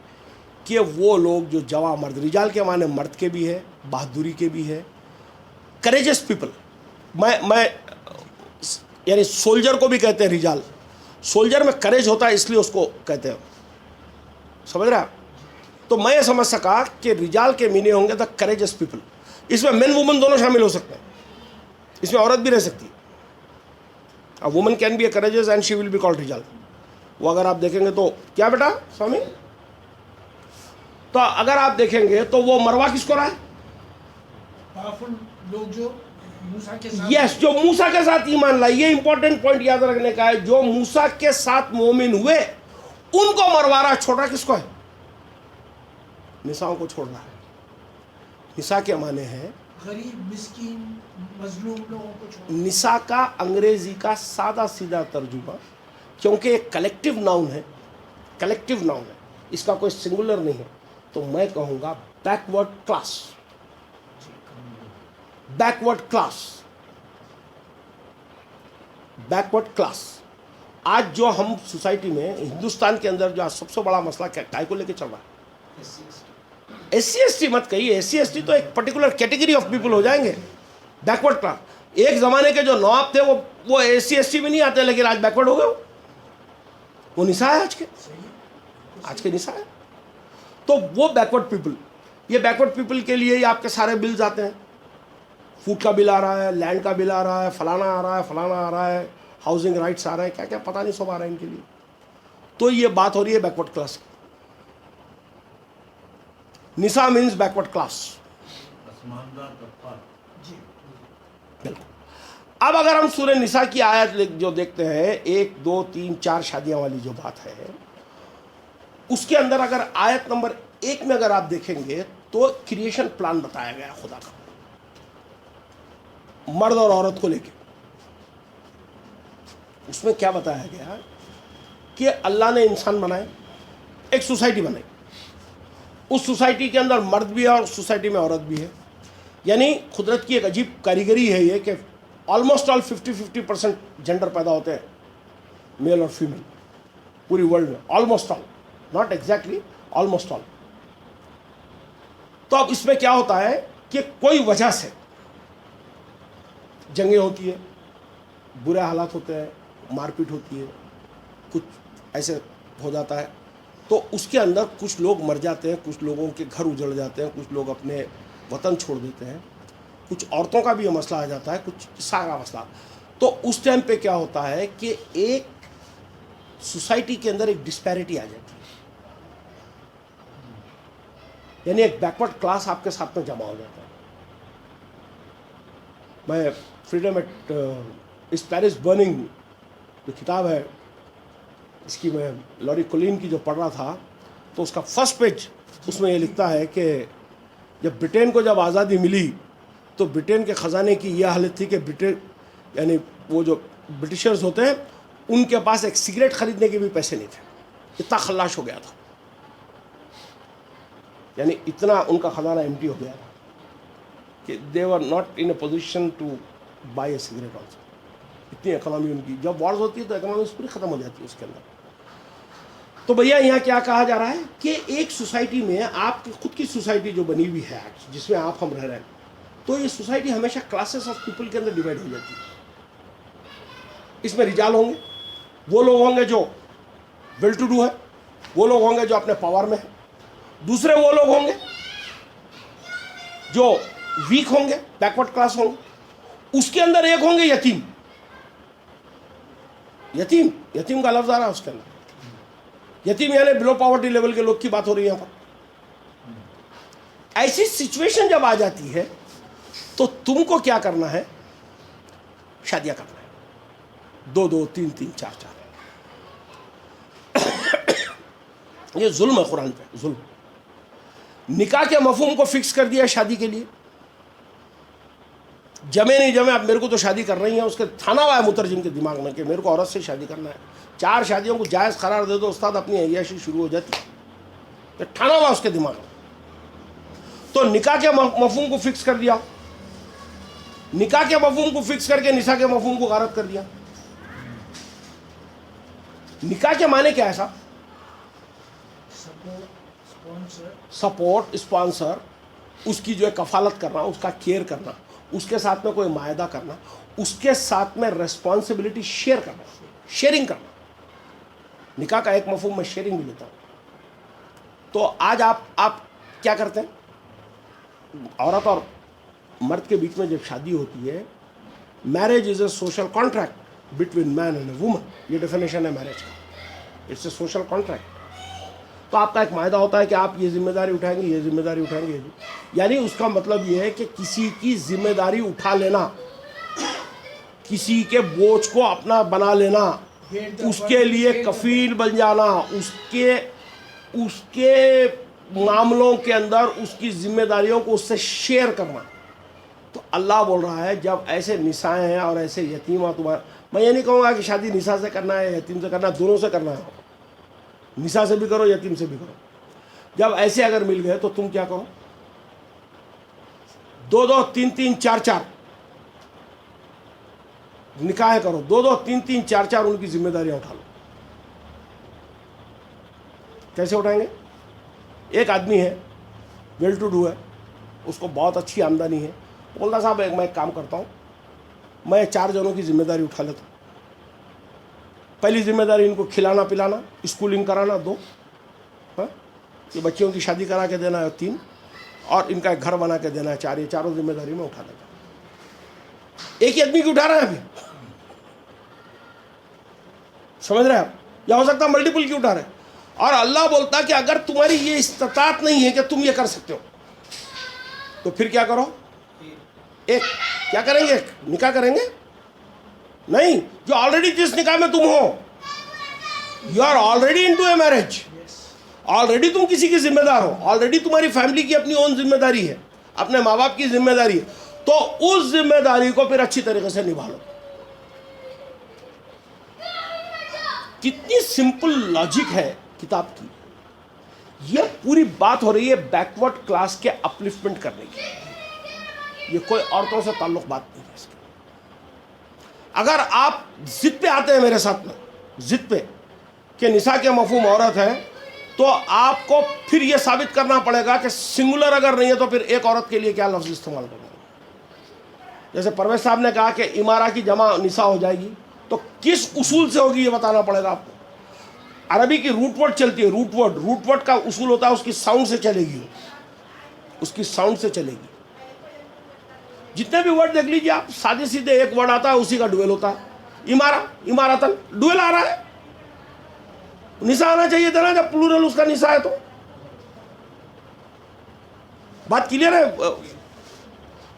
کہ وہ لوگ جو جواں مرد، رجال کے معنی مرد کے بھی ہے، بہادری کے بھی ہے، کریجس پیپل. میں یعنی سولجر کو بھی کہتے ہیں رجال. سولجر میں کریج ہوتا ہے اس لیے اس کو کہتے ہیں، سمجھ رہا؟ تو میں یہ سمجھ سکا کہ رجال کے معنی ہوں گے دا کریجس پیپل. اس میں مین وومن دونوں شامل ہو سکتے ہیں، اس میں عورت بھی رہ سکتی ہے. Woman can be a courageous and she will be called رجال. وہ اگر آپ دیکھیں گے تو کیا بیٹا سوامی، تو اگر آپ دیکھیں گے تو وہ مروا کس کو رہا ہے؟ پاورفل لوگ جو موسیٰ کے ساتھ یس، جو موسیٰ کے ساتھ ایمان لائے. یہ امپورٹنٹ پوائنٹ یاد رکھنے کا ہے. جو موسیٰ کے ساتھ مومن ہوئے ان کو مروا رہا. چھوڑ رہا کس کو ہے؟ نساؤں کو چھوڑ رہا ہے. نساء کے معنی ہے غریب مسکین مظلوم لوگوں کو چھوڑ. نساء کا انگریزی کا سادہ سیدھا ترجمہ، کیونکہ ایک کلیکٹیو ناؤن ہے، کلیکٹیو ناؤن ہے، اس کا کوئی سنگولر نہیں ہے، تو میں کہوں گا backward class. Backward class, backward class. آج جو ہم سوسائٹی میں ہندوستان کے اندر جو سب سے بڑا مسئلہ کیا کو لے کے چل رہا ہے؟ ایس سی ایس ٹی مت کہیے. ایس سی ایس ٹی تو ایک particular category of people who جائیں گے. بیکورڈ کلاس، ایک زمانے کے جو نواب تھے وہ ایس سی ایس ٹی میں نہیں آتے، لیکن آج بیکورڈ ہو گئے. وہ نساء ہے آج کے نساء ہے. تو وہ بیکورڈ پیپل، یہ بیکورڈ پیپل کے لیے ہی آپ کے سارے بلز آتے ہیں. فوڈ کا بل آ رہا ہے، لینڈ کا بل آ رہا ہے، فلانا آ رہا ہے، فلانا آ رہا ہے، ہاؤسنگ رائٹس آ رہے ہیں، کیا کیا پتہ نہیں سب آ رہا ہے ان کے لیے. تو یہ بات ہو رہی ہے بیکورڈ کلاس کی. نساء مینز بیکورڈ کلاس. جی بالکل. اب اگر ہم سورہ نساء کی آیت جو دیکھتے ہیں 1 2 3 4 شادیاں والی جو بات ہے، اس کے اندر اگر آیت نمبر 1 میں اگر آپ دیکھیں گے تو کریشن پلان بتایا گیا خدا کا، مرد اور عورت کو لے کے. اس میں کیا بتایا گیا کہ اللہ نے انسان بنائے، ایک سوسائٹی بنائی. اس سوسائٹی کے اندر مرد بھی ہے اور سوسائٹی میں عورت بھی ہے. یعنی قدرت کی ایک عجیب کاریگری ہے یہ کہ آلموسٹ آل 50-50% جنڈر پیدا ہوتے ہیں، میل اور فیمیل پوری ورلڈ میں. Almost all, not exactly, almost all. تو اب اس میں کیا ہوتا ہے کہ کوئی وجہ سے جنگیں ہوتی ہے، برے حالات ہوتے ہیں، مار پیٹ ہوتی ہے، کچھ ایسے ہو جاتا ہے. تو اس کے اندر کچھ لوگ مر جاتے ہیں، کچھ لوگوں کے گھر اجڑ جاتے ہیں، کچھ لوگ اپنے وطن چھوڑ دیتے ہیں، کچھ عورتوں کا بھی یہ مسئلہ آ جاتا ہے، کچھ سارا مسئلہ. تو اس ٹائم پہ کیا ہوتا ہے کہ ایک سوسائٹی کے اندر ایک ڈسپیرٹی آ جاتی ہے. یعنی ایک بیکورڈ کلاس آپ کے ساتھ میں جمع ہو جاتا ہے. میں freedom at is Paris burning جو کتاب ہے اس کی، میں لوری کولین کی جو پڑھ رہا تھا، تو اس کا فرسٹ پیج اس میں یہ لکھتا ہے کہ جب برٹین کو جب آزادی ملی تو برٹین کے خزانے کی یہ حالت تھی کہ برٹین یعنی وہ جو برٹشرز ہوتے ہیں ان کے پاس ایک سگریٹ خریدنے کے بھی پیسے نہیں تھے. اتنا خلاش ہو گیا تھا، یعنی اتنا ان کا خزانہ ایمٹی ہو گیا تھا کہ they were not in a position to buy a cigarette also. اتنی اکنامی ان کی، جب وارز ہوتی ہے تو اکنامی پوری ختم ہو جاتی ہے اس کے اندر. تو بھیا یہاں کیا کہا جا رہا ہے کہ ایک سوسائٹی میں آپ کی خود کی سوسائٹی جو بنی ہوئی ہے جس میں آپ ہم رہ رہے ہیں، تو یہ سوسائٹی ہمیشہ کلاسز آف پیپل کے اندر ڈیوائڈ ہو جاتی ہے. اس میں رجال ہوں گے، وہ لوگ ہوں گے جو ویل ٹو ڈو ہے، وہ لوگ ہوں گے جو اپنے پاور میں ہیں. دوسرے وہ لوگ ہوں گے جو ویک ہوں گے، بیکورڈ کلاس ہوں گے. اس کے اندر ایک ہوں گے یتیم. یتیم، یتیم کا لفظ آ رہا ہے اس کے اندر. یتیم یعنی بلو پاورٹی لیول کے لوگ کی بات ہو رہی ہے یہاں پر. ایسی سچویشن جب آ جاتی ہے تو تم کو کیا کرنا ہے؟ شادیاں کرنا ہے، 2 2 3 3 4 4. یہ ظلم ہے قرآن پہ، ظلم. نکاح کے مفہوم کو فکس کر دیا شادی کے لیے. جمے نہیں جمے، اب میرے کو تو شادی کر رہی ہیں، اس کے تھانا ہوا ہے مترجم کے دماغ میں کہ میرے کو عورت سے شادی کرنا ہے. 4 شادیوں کو جائز قرار دے دو استاد، اپنی عیاشی شروع ہو جاتی ہے. ٹھانا ہوا اس کے دماغ میں. تو نکاح کے مفہوم کو فکس کر دیا. نکاح کے مفہوم کو فکس کر کے نساء کے مفہوم کو غارت کر دیا. نکاح کے معنی کیا ہے صاحب؟ سپورٹ، اسپانسر، اس کی جو ہے کفالت کرنا، اس کا کیئر کرنا، اس کے ساتھ میں کوئی معاہدہ کرنا، اس کے ساتھ میں ریسپانسبلٹی شیئر کرنا، شیئرنگ کرنا. نکاح کا ایک مفہوم میں شیئرنگ بھی لیتا ہوں. تو آج آپ کیا کرتے ہیں؟ عورت اور مرد کے بیچ میں جب شادی ہوتی ہے، marriage is a social contract between man and a woman. یہ ڈیفینیشن ہے میرج کا. It's a social contract. تو آپ کا ایک معاہدہ ہوتا ہے کہ آپ یہ ذمہ داری اٹھائیں گے، یہ ذمہ داری اٹھائیں گے. یعنی اس کا مطلب یہ ہے کہ کسی کی ذمہ داری اٹھا لینا، کسی کے بوجھ کو اپنا بنا لینا، اس کے لیے کفیل بن جانا، اس کے معاملوں کے اندر اس کی ذمہ داریوں کو اس سے شیئر کرنا. تو اللہ بول رہا ہے جب ایسے نسائیں ہیں اور ایسے یتیمہ تمہارا، میں یہ نہیں کہوں گا کہ شادی نساء سے کرنا ہے، یتیم سے کرنا ہے، دونوں سے کرنا ہے. نساء سے بھی کرو، یتیم سے بھی کرو. جب ایسے اگر مل گئے تو تم کیا کرو؟ 2-2 3-3 4-4 نکاح کرو. 2-2 3-3 4-4 ان کی ذمہ داریاں اٹھا لو. کیسے اٹھائیں گے؟ ایک آدمی ہے، ویل ٹو ڈو ہے، اس کو بہت اچھی آمدنی ہے. بولتا صاحب میں ایک کام کرتا ہوں، میں 4 جنوں کی ذمہ داری اٹھا لیتا ہوں. پہلی ذمہ داری ان کو کھلانا پلانا، اسکولنگ کرانا 2، یہ بچیوں کی شادی کرا کے دینا ہے 3، اور ان کا ایک گھر بنا کے دینا ہے 4. یہ چاروں ذمہ داری میں اٹھا لیتا ہوں. ایک ہی آدمی کی اٹھا رہے ہیں ابھی، سمجھ رہے ہیں آپ؟ یا ہو سکتا ہے ملٹیپل کی اٹھا رہے ہیں. اور اللہ بولتا کہ اگر تمہاری یہ استطاعت نہیں ہے کہ تم یہ کر سکتے ہو تو پھر کیا کرو؟ ایک کیا کریں گے؟ نکاح کریں گے؟ نہیں، جو آلریڈی جس نکاح میں تم ہو، you are already into a marriage, already تم کسی کی ذمہ دار ہو، آلریڈی تمہاری فیملی کی اپنی اون ذمہ داری ہے، اپنے ماں باپ کی ذمہ داری ہے. تو اس ذمہ داری کو پھر اچھی طریقے سے نبھا لو. کتنی سمپل لاجک ہے کتاب کی. یہ پوری بات ہو رہی ہے بیکورڈ کلاس کے اپلفٹمنٹ کرنے کی. یہ کوئی عورتوں سے تعلق بات نہیں ہے اس کی. اگر آپ ضد پہ آتے ہیں میرے ساتھ میں، ضد پہ کہ نساء کے مفہوم عورت ہے، تو آپ کو پھر یہ ثابت کرنا پڑے گا کہ سنگولر اگر نہیں ہے تو پھر ایک عورت کے لیے کیا لفظ استعمال کرنا ہے. جیسے پرویز صاحب نے کہا کہ امارہ کی جمع نساء ہو جائے گی، تو کس اصول سے ہوگی یہ بتانا پڑے گا آپ کو. عربی کی روٹ ورڈ چلتی ہے، روٹ ورڈ کا اصول ہوتا ہے اس کی ساؤنڈ سے چلے گی، اس کی ساؤنڈ سے چلے گی. جتنے بھی ورڈ دیکھ لیجیے آپ، سادے سیدھے ایک ورڈ آتا ہے اسی کا ڈویل ہوتا ہے. اماراتن ڈویل آ رہا ہے. نساء آنا چاہیے تھا نا جب پلورل اس کا نساء ہے. تو بات کلیئر ہے.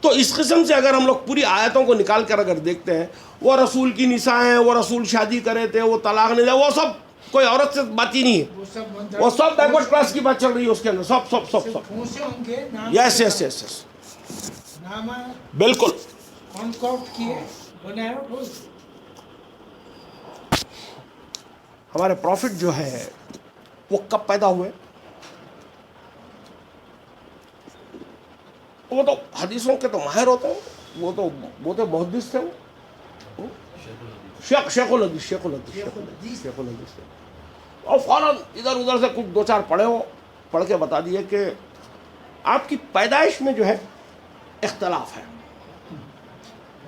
تو اس قسم سے اگر ہم لوگ پوری آیتوں کو نکال کر اگر دیکھتے ہیں، وہ رسول کی نساء ہیں، وہ رسول شادی کرے تھے، وہ طلاق نہیں دیا، وہ سب کوئی عورت سے بات ہی نہیں ہے. وہ سب بیکورڈ کلاس کی بات چل رہی ہے اس کے اندر. سب یس بالکل. ہمارے پروفٹ جو ہے وہ کب پیدا ہوئے؟ وہ تو حدیثوں کے تو ماہر ہوتے ہیں، وہ تو محدث تھے. وہ شیخ الحدیث اور فوراً ادھر ادھر سے کچھ 2-4 پڑھ کے بتا دیے کہ آپ کی پیدائش میں جو ہے اختلاف ہے.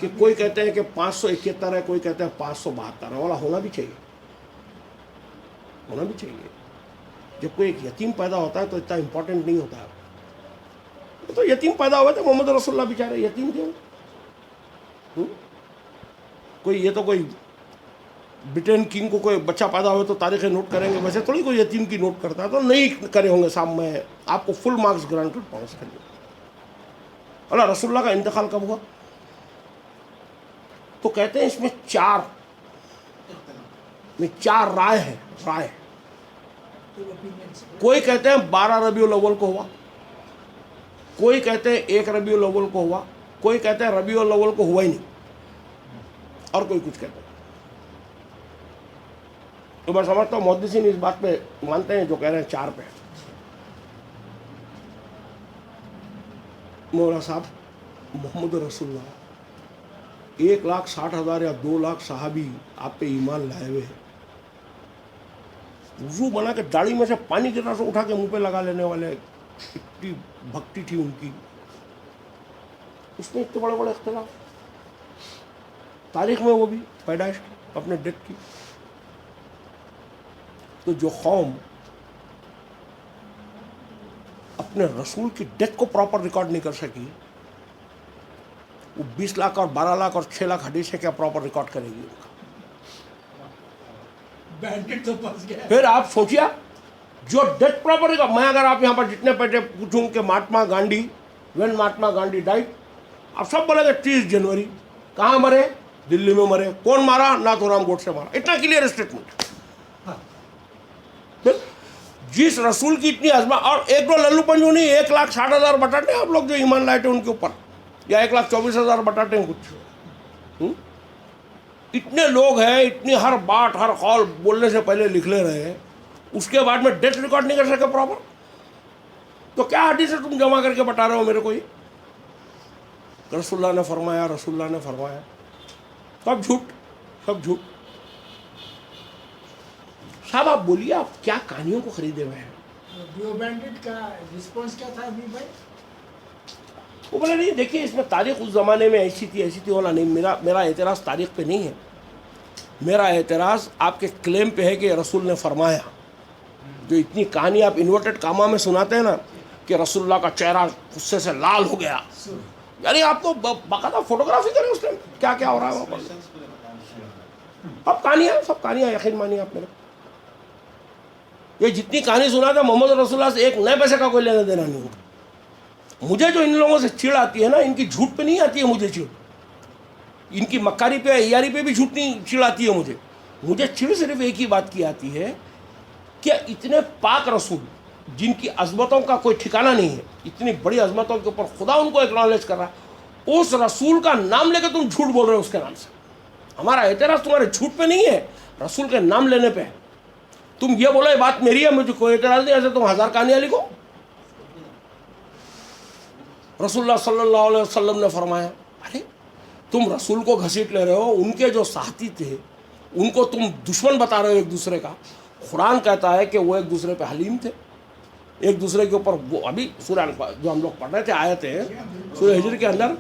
کہ کوئی کہتے ہیں کہ 571 ہے، کوئی کہتے ہیں 572 ہے. والا ہونا بھی چاہیے. جب کوئی ایک یتیم پیدا ہوتا ہے تو اتنا امپورٹنٹ نہیں ہوتا ہے. تو یتیم پیدا ہوئے تھے محمد رسول اللہ بیچارے یتیم تھے. کوئی یہ تو کوئی برٹن کنگ کو کوئی بچہ پیدا ہوئے تو تاریخ نوٹ کریں گے، ویسے تھوڑی کوئی یتیم کی نوٹ کرتا ہے. تو نہیں کرے ہوں گے صاحب، میں آپ کو فل مارکس گرانٹ کرتا ہوں اس کے لیے. اللہ رسول اللہ کا انتقال کب ہوا؟ تو کہتے ہیں اس میں 4 رائے ہیں. کوئی کہتے ہیں 12 ربیع الاول کو ہوا، کوئی کہتے ہیں 1 ربیع الاول کو ہوا، کوئی کہتے ہیں ربیع الاول کو ہوا ہی نہیں، اور کوئی کچھ کہتے ہیں. تو میں سمجھتا ہوں محدثین اس بات پہ مانتے ہیں جو کہہ رہے ہیں 4 پہ. مولانا صاحب محمد رسول اللہ 1,60,000 یا 2,00,000 صحابی آپ پہ ایمان لائے ہوئے ہیں. وضو بنا کے داڑھی میں سے پانی کی طرح سے اٹھا کے منہ پہ لگا لینے والے, اتنی بھکتی تھی ان کی, اس میں اتنے بڑے بڑے اختلاف, تاریخ میں وہ بھی پیدائش کی, اپنے ڈیتھ کی. تو جو قوم اپنے رسول کی ڈیتھ کو پراپر ریکارڈ نہیں کر سکی, وہ 20 لاکھ اور 12 لاکھ اور 6 لاکھ حدیث سے کیا پراپر ریکارڈ کرے گی ان کا؟ بینڈٹ تو پھنس گیا. پھر آپ سوچیے, جو ڈیتھ پراپر ریکارڈ, میں اگر آپ یہاں پر جتنے پیٹے پوچھوں کہ مہاتما گاندھی, وین مہاتما گاندھی ڈائٹ, آپ سب بولیں گے 30 جنوری. کہاں مرے؟ دلی میں مرے. کون مارا؟ ناتھو رام گوڈسے مارا. اتنا کلیئر اسٹیٹمنٹ. جس رسول کی اتنی عظمت, اور ایک دو للو پنجو نہیں, 1,60,000 بٹاتے آپ لوگ جو ایمان لائے تھے ان کے اوپر, یا 1,24,000 بٹاتے ہیں کچھ. اتنے لوگ ہیں, اتنی ہر بات ہر قول بولنے سے پہلے لکھ لے رہے ہیں, اس کے بعد میں ڈیتھ ریکارڈ نہیں کر سکے پراپر. تو کیا حدیث ہے تم جمع کر کے بتا رہے ہو میرے کو یہ, رسول اللہ نے فرمایا, رسول اللہ نے فرمایا. سب جھوٹ, سب جھوٹ. صاحب آپ بولیے, آپ کیا کہانیوں کو خریدے ہوئے ہیں؟ ڈیو بینڈٹ کا رسپانس کیا تھا ابھی بھائی؟ وہ بولے نہیں دیکھیے, اس میں تاریخ اس زمانے میں ایسی تھی والا نہیں. میرا اعتراض تاریخ پہ نہیں ہے, میرا اعتراض آپ کے کلیم پہ ہے کہ رسول نے فرمایا. جو اتنی کہانی آپ انورٹڈ کاما میں سناتے ہیں نا, کہ رسول اللہ کا چہرہ غصے سے لال ہو گیا, یعنی آپ تو باقاعدہ فوٹوگرافی کریں اس ٹائم کیا کیا ہو رہا ہے وہاں پر. اب کہانیاں, سب کہانیاں, یقین مانیے آپ میرے. یہ جتنی کہانی سنا تھا محمد رسول اللہ سے ایک نئے پیسے کا کوئی لینا دینا نہیں ہوتا. مجھے جو ان لوگوں سے چڑ آتی ہے نا, ان کی جھوٹ پہ نہیں آتی ہے مجھے چڑ, ان کی مکاری پہ عیاری پہ بھی جھوٹ نہیں چڑ آتی ہے مجھے چڑ صرف ایک ہی بات کی آتی ہے کہ اتنے پاک رسول جن کی عظمتوں کا کوئی ٹھکانہ نہیں ہے, اتنی بڑی عظمتوں کے اوپر خدا ان کو ایکنالج کر رہا ہے, اس رسول کا نام لے کے تم جھوٹ بول رہے ہو اس کے نام سے. ہمارا اعتراض تمہارے جھوٹ پہ نہیں ہے, رسول کے نام لینے پہ ہے. تم یہ بولو یہ بات میری ہے, مجھے کوئی اعتراض نہیں, ایسے تم 1000 کہانیاں لکھو. رسول اللہ صلی اللہ علیہ وسلم نے فرمایا. ارے تم رسول کو گھسیٹ لے رہے ہو, ان کے جو ساتھی تھے ان کو تم دشمن بتا رہے ہو ایک دوسرے کا. قرآن کہتا ہے کہ وہ ایک دوسرے پہ حلیم تھے, ایک دوسرے کے اوپر. وہ ابھی سورہ جو ہم لوگ پڑھ رہے تھے آیتیں سورہ ہجر کے اندر,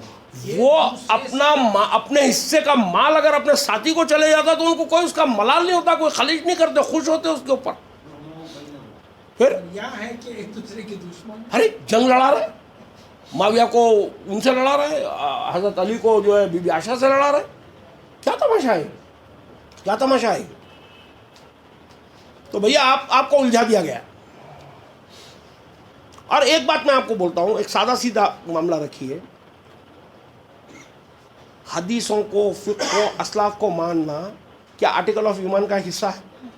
وہ اپنے حصے کا مال اگر اپنے ساتھی کو چلے جاتا تو ان کو کوئی اس کا ملال نہیں ہوتا, کوئی خلیج نہیں کرتے, خوش ہوتے اس کے اوپر. پھر یہاں ہے کہ ایک دوسرے کے دشمن. ارے جنگ لڑا رہے, معاویہ کو ان سے لڑا رہے, حضرت علی کو جو ہے بی بی عائشہ سے لڑا رہے. کیا تماشا ہے, کیا تماشا ہے. تو بھیا آپ کو الجھا دیا گیا. اور ایک بات میں آپ کو بولتا ہوں, ایک سادہ سیدھا معاملہ رکھیے. حدیثوں کو, فقہ کو, اسلاف کو ماننا کیا آرٹیکل آف ایمان کا حصہ ہے؟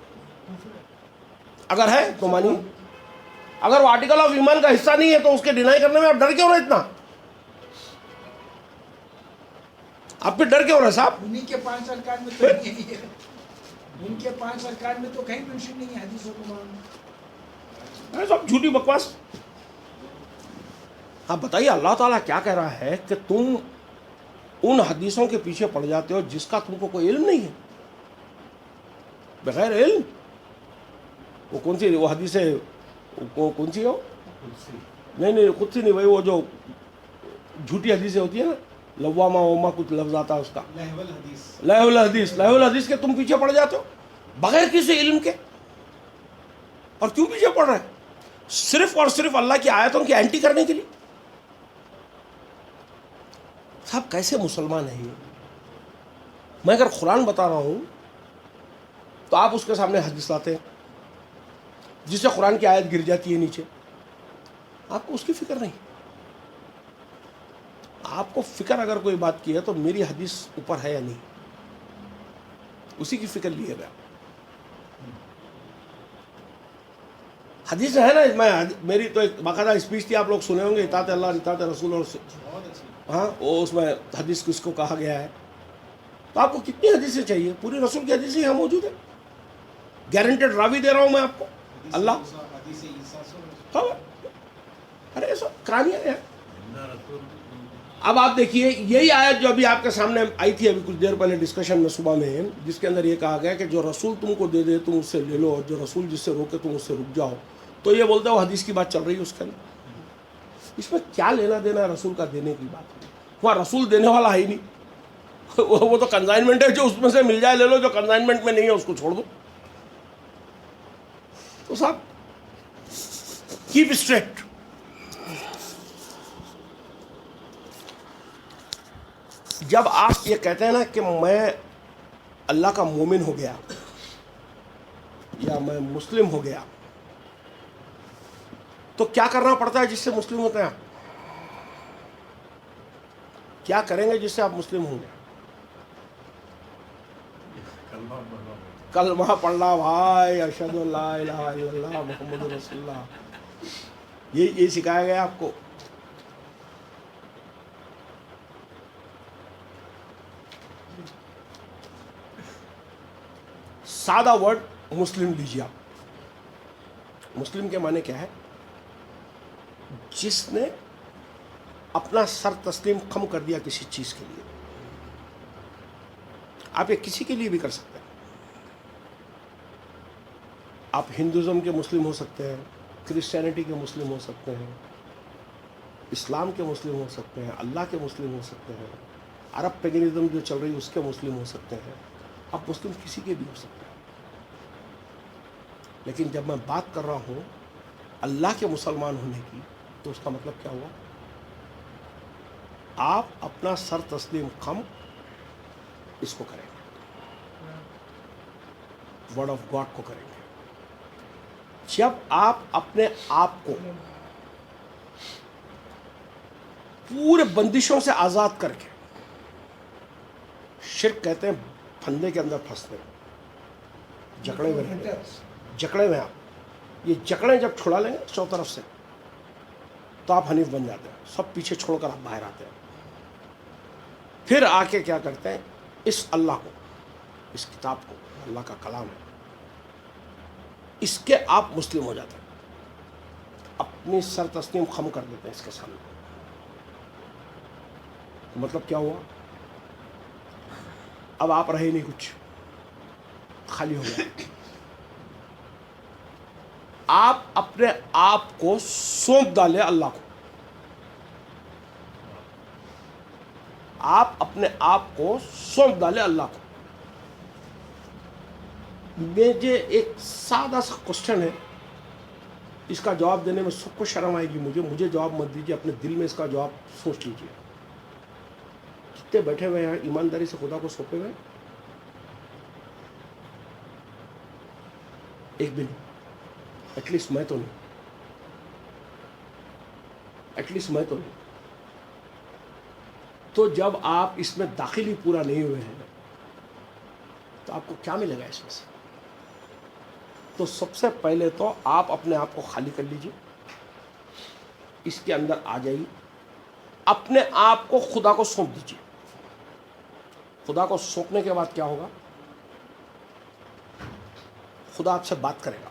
اگر ہے تو مانیے. اگر وہ آرٹیکل آف ایمان کا حصہ نہیں ہے تو اس کے ڈینائی کرنے میں آپ ڈر کیوں رہے اتنا؟ آپ پہ ڈر کیوں رہے صاحب؟ انہی کے 5 ارکان میں تو نہیں ہے, ان کے 5 ارکان میں تو کہیں مینشن نہیں ہے حدیثوں کو ماننا. سب جھوٹی بکواس. آپ بتائیے اللہ تعالیٰ کیا کہہ رہا ہے کہ تم ان حدیثوں کے پیچھے پڑ جاتے ہو جس کا تم کو کوئی علم نہیں ہے, بغیر علم. وہ کون سی وہ حدیث ہے, کون سی ہو, نہیں خود سی نہیں بھائی, وہ جو جھوٹی حدیثیں ہوتی ہیں نا, لواما وما کچھ لفظ آتا ہے اس کا, لہو الحدیث کے تم پیچھے پڑ جاتے ہو بغیر کسی علم کے. اور کیوں پیچھے پڑ رہے ہیں؟ صرف اور صرف اللہ کی آیتوں کی اینٹی کرنے کے لیے. صاحب کیسے مسلمان ہیں یہ؟ میں اگر قرآن بتا رہا ہوں تو آپ اس کے سامنے حدیث لاتے ہیں جس سے قرآن کی آیت گر جاتی ہے نیچے. آپ کو اس کی فکر نہیں. آپ کو فکر اگر کوئی بات کی ہے تو میری حدیث اوپر ہے یا نہیں, اسی کی فکر لیے گا. حدیث ہے نا, میں میری تو ایک باقاعدہ اسپیچ تھی, آپ لوگ سنے ہوں گے, اطاعت اللہ اطاعت رسول, اور ہاں وہ اس میں حدیث کس کو کہا گیا ہے. تو آپ کو کتنی حدیثیں چاہیے؟ پوری رسول کی حدیثیں یہاں موجود ہیں, گارنٹیڈ راوی دے رہا ہوں میں آپ کو, اللہ. ارے سب کہانیاں ہیں. اب آپ دیکھیے یہی آیت جو ابھی آپ کے سامنے آئی تھی ابھی کچھ دیر پہلے ڈسکشن میں صبح میں، جس کے اندر یہ کہا گیا کہ جو رسول تم کو دے دے تم اس سے لے لو، اور جو رسول جس سے روکے تم اس سے رک جاؤ. تو یہ بولتے ہو حدیث کی بات چل رہی ہے اس کے اندر. اس میں کیا لینا دینا ہے رسول کا دینے کی بات؟ وہاں رسول دینے والا ہے ہی نہیں. وہ تو کنزائنمنٹ ہے، جو اس میں سے مل جائے لے لو، جو کنزائنمنٹ میں نہیں ہے اس کو چھوڑ دو. تو صاحب کیپ اسٹریٹ. جب آپ یہ کہتے ہیں نا کہ میں اللہ کا مومن ہو گیا یا میں مسلم ہو گیا، تو کیا کرنا پڑتا ہے جس سے مسلم ہوتے ہیں آپ؟ کیا کریں گے جس سے آپ مسلم ہوں گے؟ کلمہ پڑھنا بھائی، اشہد ان لا الہ الا اللہ محمد رسول اللہ. یہ سکھایا گیا آپ کو. سادہ ورڈ مسلم لیجیے آپ. مسلم کے معنی کیا ہے؟ جس نے اپنا سر تسلیم خم کر دیا کسی چیز کے لیے. آپ یہ کسی کے لیے بھی کر سکتے ہیں. آپ ہندوازم کے مسلم ہو سکتے ہیں، کرسچینٹی کے مسلم ہو سکتے ہیں، اسلام کے مسلم ہو سکتے ہیں، اللہ کے مسلم ہو سکتے ہیں، عرب پیگنزم جو چل رہی ہے اس کے مسلم ہو سکتے ہیں. آپ مسلم کسی کے بھی ہو سکتے ہیں. لیکن جب میں بات کر رہا ہوں اللہ کے مسلمان ہونے کی، تو اس کا مطلب کیا ہوا؟ آپ اپنا سر تسلیم خم اس کو کریں گے، ورڈ آف گاڈ کو کریں گے. جب آپ اپنے آپ کو پورے بندشوں سے آزاد کر کے، شرک کہتے ہیں پھندے کے اندر پھنستے ہیں، جکڑے میں رہتے ہیں، جکڑے میں آپ یہ جکڑے جب چھڑا لیں گے چو طرف سے، تو آپ حنیف بن جاتے ہیں. سب پیچھے چھوڑ کر آپ باہر آتے ہیں. پھر آ کے کیا کرتے ہیں؟ اس اللہ کو، اس کتاب کو، اللہ کا کلام ہے، اس کے آپ مسلم ہو جاتے ہیں. اپنی سر تسلیم خم کر دیتے ہیں اس کے سامنے. مطلب کیا ہوا؟ اب آپ رہے نہیں کچھ، خالی ہو گیا. آپ اپنے آپ کو سونپ ڈالے اللہ کو. آپ اپنے آپ کو سونپ ڈالے اللہ کو. مجھے ایک سادہ سا کوشچن ہے، اس کا جواب دینے میں سب کو شرم آئے گی. مجھے جواب مت دیجیے، اپنے دل میں اس کا جواب سوچ لیجیے. کتنے بیٹھے ہوئے ہیں ایمانداری سے خدا کو سونپے ہوئے؟ ایک بھی نہیں. ایٹ لیسٹ میں تو نہیں. تو جب آپ اس میں داخلی پورا نہیں ہوئے ہیں تو آپ کو کیا ملے گا اس میں سے؟ تو سب سے پہلے تو آپ اپنے آپ کو خالی کر لیجیے، اس کے اندر آ جائیے، اپنے آپ کو خدا کو سونپ دیجیے. خدا کو سونپنے کے بعد کیا ہوگا؟ خدا آپ سے بات کرے گا.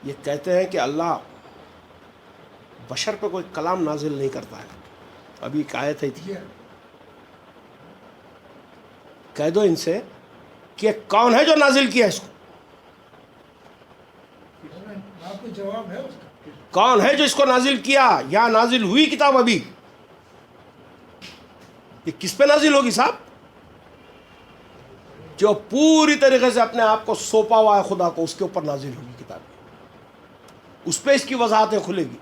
یہ کہتے ہیں کہ اللہ بشر پہ کوئی کلام نازل نہیں کرتا ہے. ابھی ایک آیت ہے تھی، کہہ دو ان سے کہ کون ہے جو نازل کیا اس کو؟ آپ کو جواب ہے اس کا؟ کون ہے جو اس کو نازل کیا؟ یا نازل ہوئی کتاب ابھی، یہ کس پہ نازل ہوگی صاحب؟ جو پوری طریقے سے اپنے آپ کو سونپا ہوا ہے خدا کو، اس کے اوپر نازل ہوگی کتاب. اس پہ اس کی وضاحتیں کھلے گی.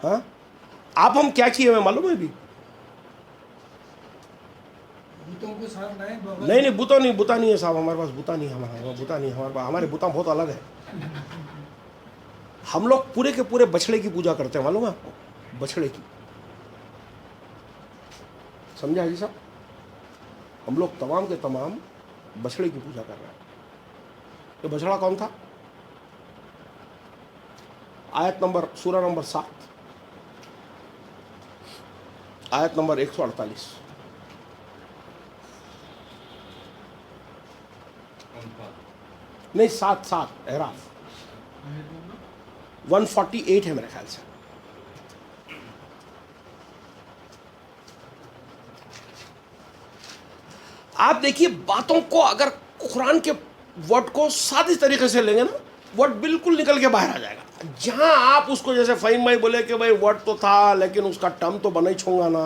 ہاں آپ ہم کیا کیے ہوئے معلوم ہے ابھی؟ بتوں کو ساتھ لائیں بغل نہیں بتا نہیں ہے صاحب. ہمارے پاس بتا نہیں ہے. ہمارے پاس ہمارے بتا بہت الگ ہے. ہم لوگ پورے کے پورے بچڑے کی پوجا کرتے ہیں، معلوم ہے آپ کو؟ بچڑے کی. سمجھا جی صاحب؟ ہم لوگ تمام کے تمام بچڑے کی پوجا کر رہے ہیں. یہ بچڑا کون تھا؟ آیت نمبر، سورہ نمبر 7، آیت نمبر 148. نہیں 7 اعراف 148 ہے میرے خیال سے. آپ دیکھیے باتوں کو اگر قرآن کے ورڈ کو سادی طریقے سے لیں گے نا ورڈ بالکل نکل کے باہر آ جائے گا. جہاں آپ اس کو جیسے فہیم بھائی بولے کہ بھائی ورڈ تو تھا لیکن اس کا ٹرم تو بنا ہی چھوڑا نا,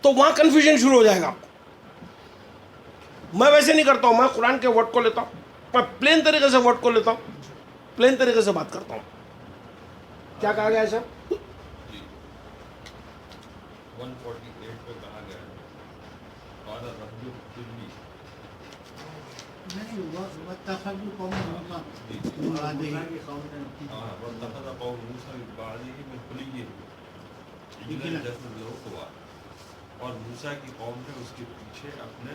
تو وہاں کنفیوژن شروع ہو جائے گا. میں ویسے نہیں کرتا ہوں, میں قرآن کے ورڈ کو لیتا ہوں, میں پلین طریقے سے ورڈ کو لیتا ہوں, پلین طریقے سے بات کرتا ہوں. کیا کہا گیا ہے سر؟ 148 پہ کہا گیا ہے قال الرجل اقتلنی. نہیں واتخذوا قوم موسیٰ واتخذ قوم موسیٰ من بعدہ من حلیہم عجلا جسدا لہ خوار. اور موسیٰ کی قوم نے اس کے پیچھے اپنے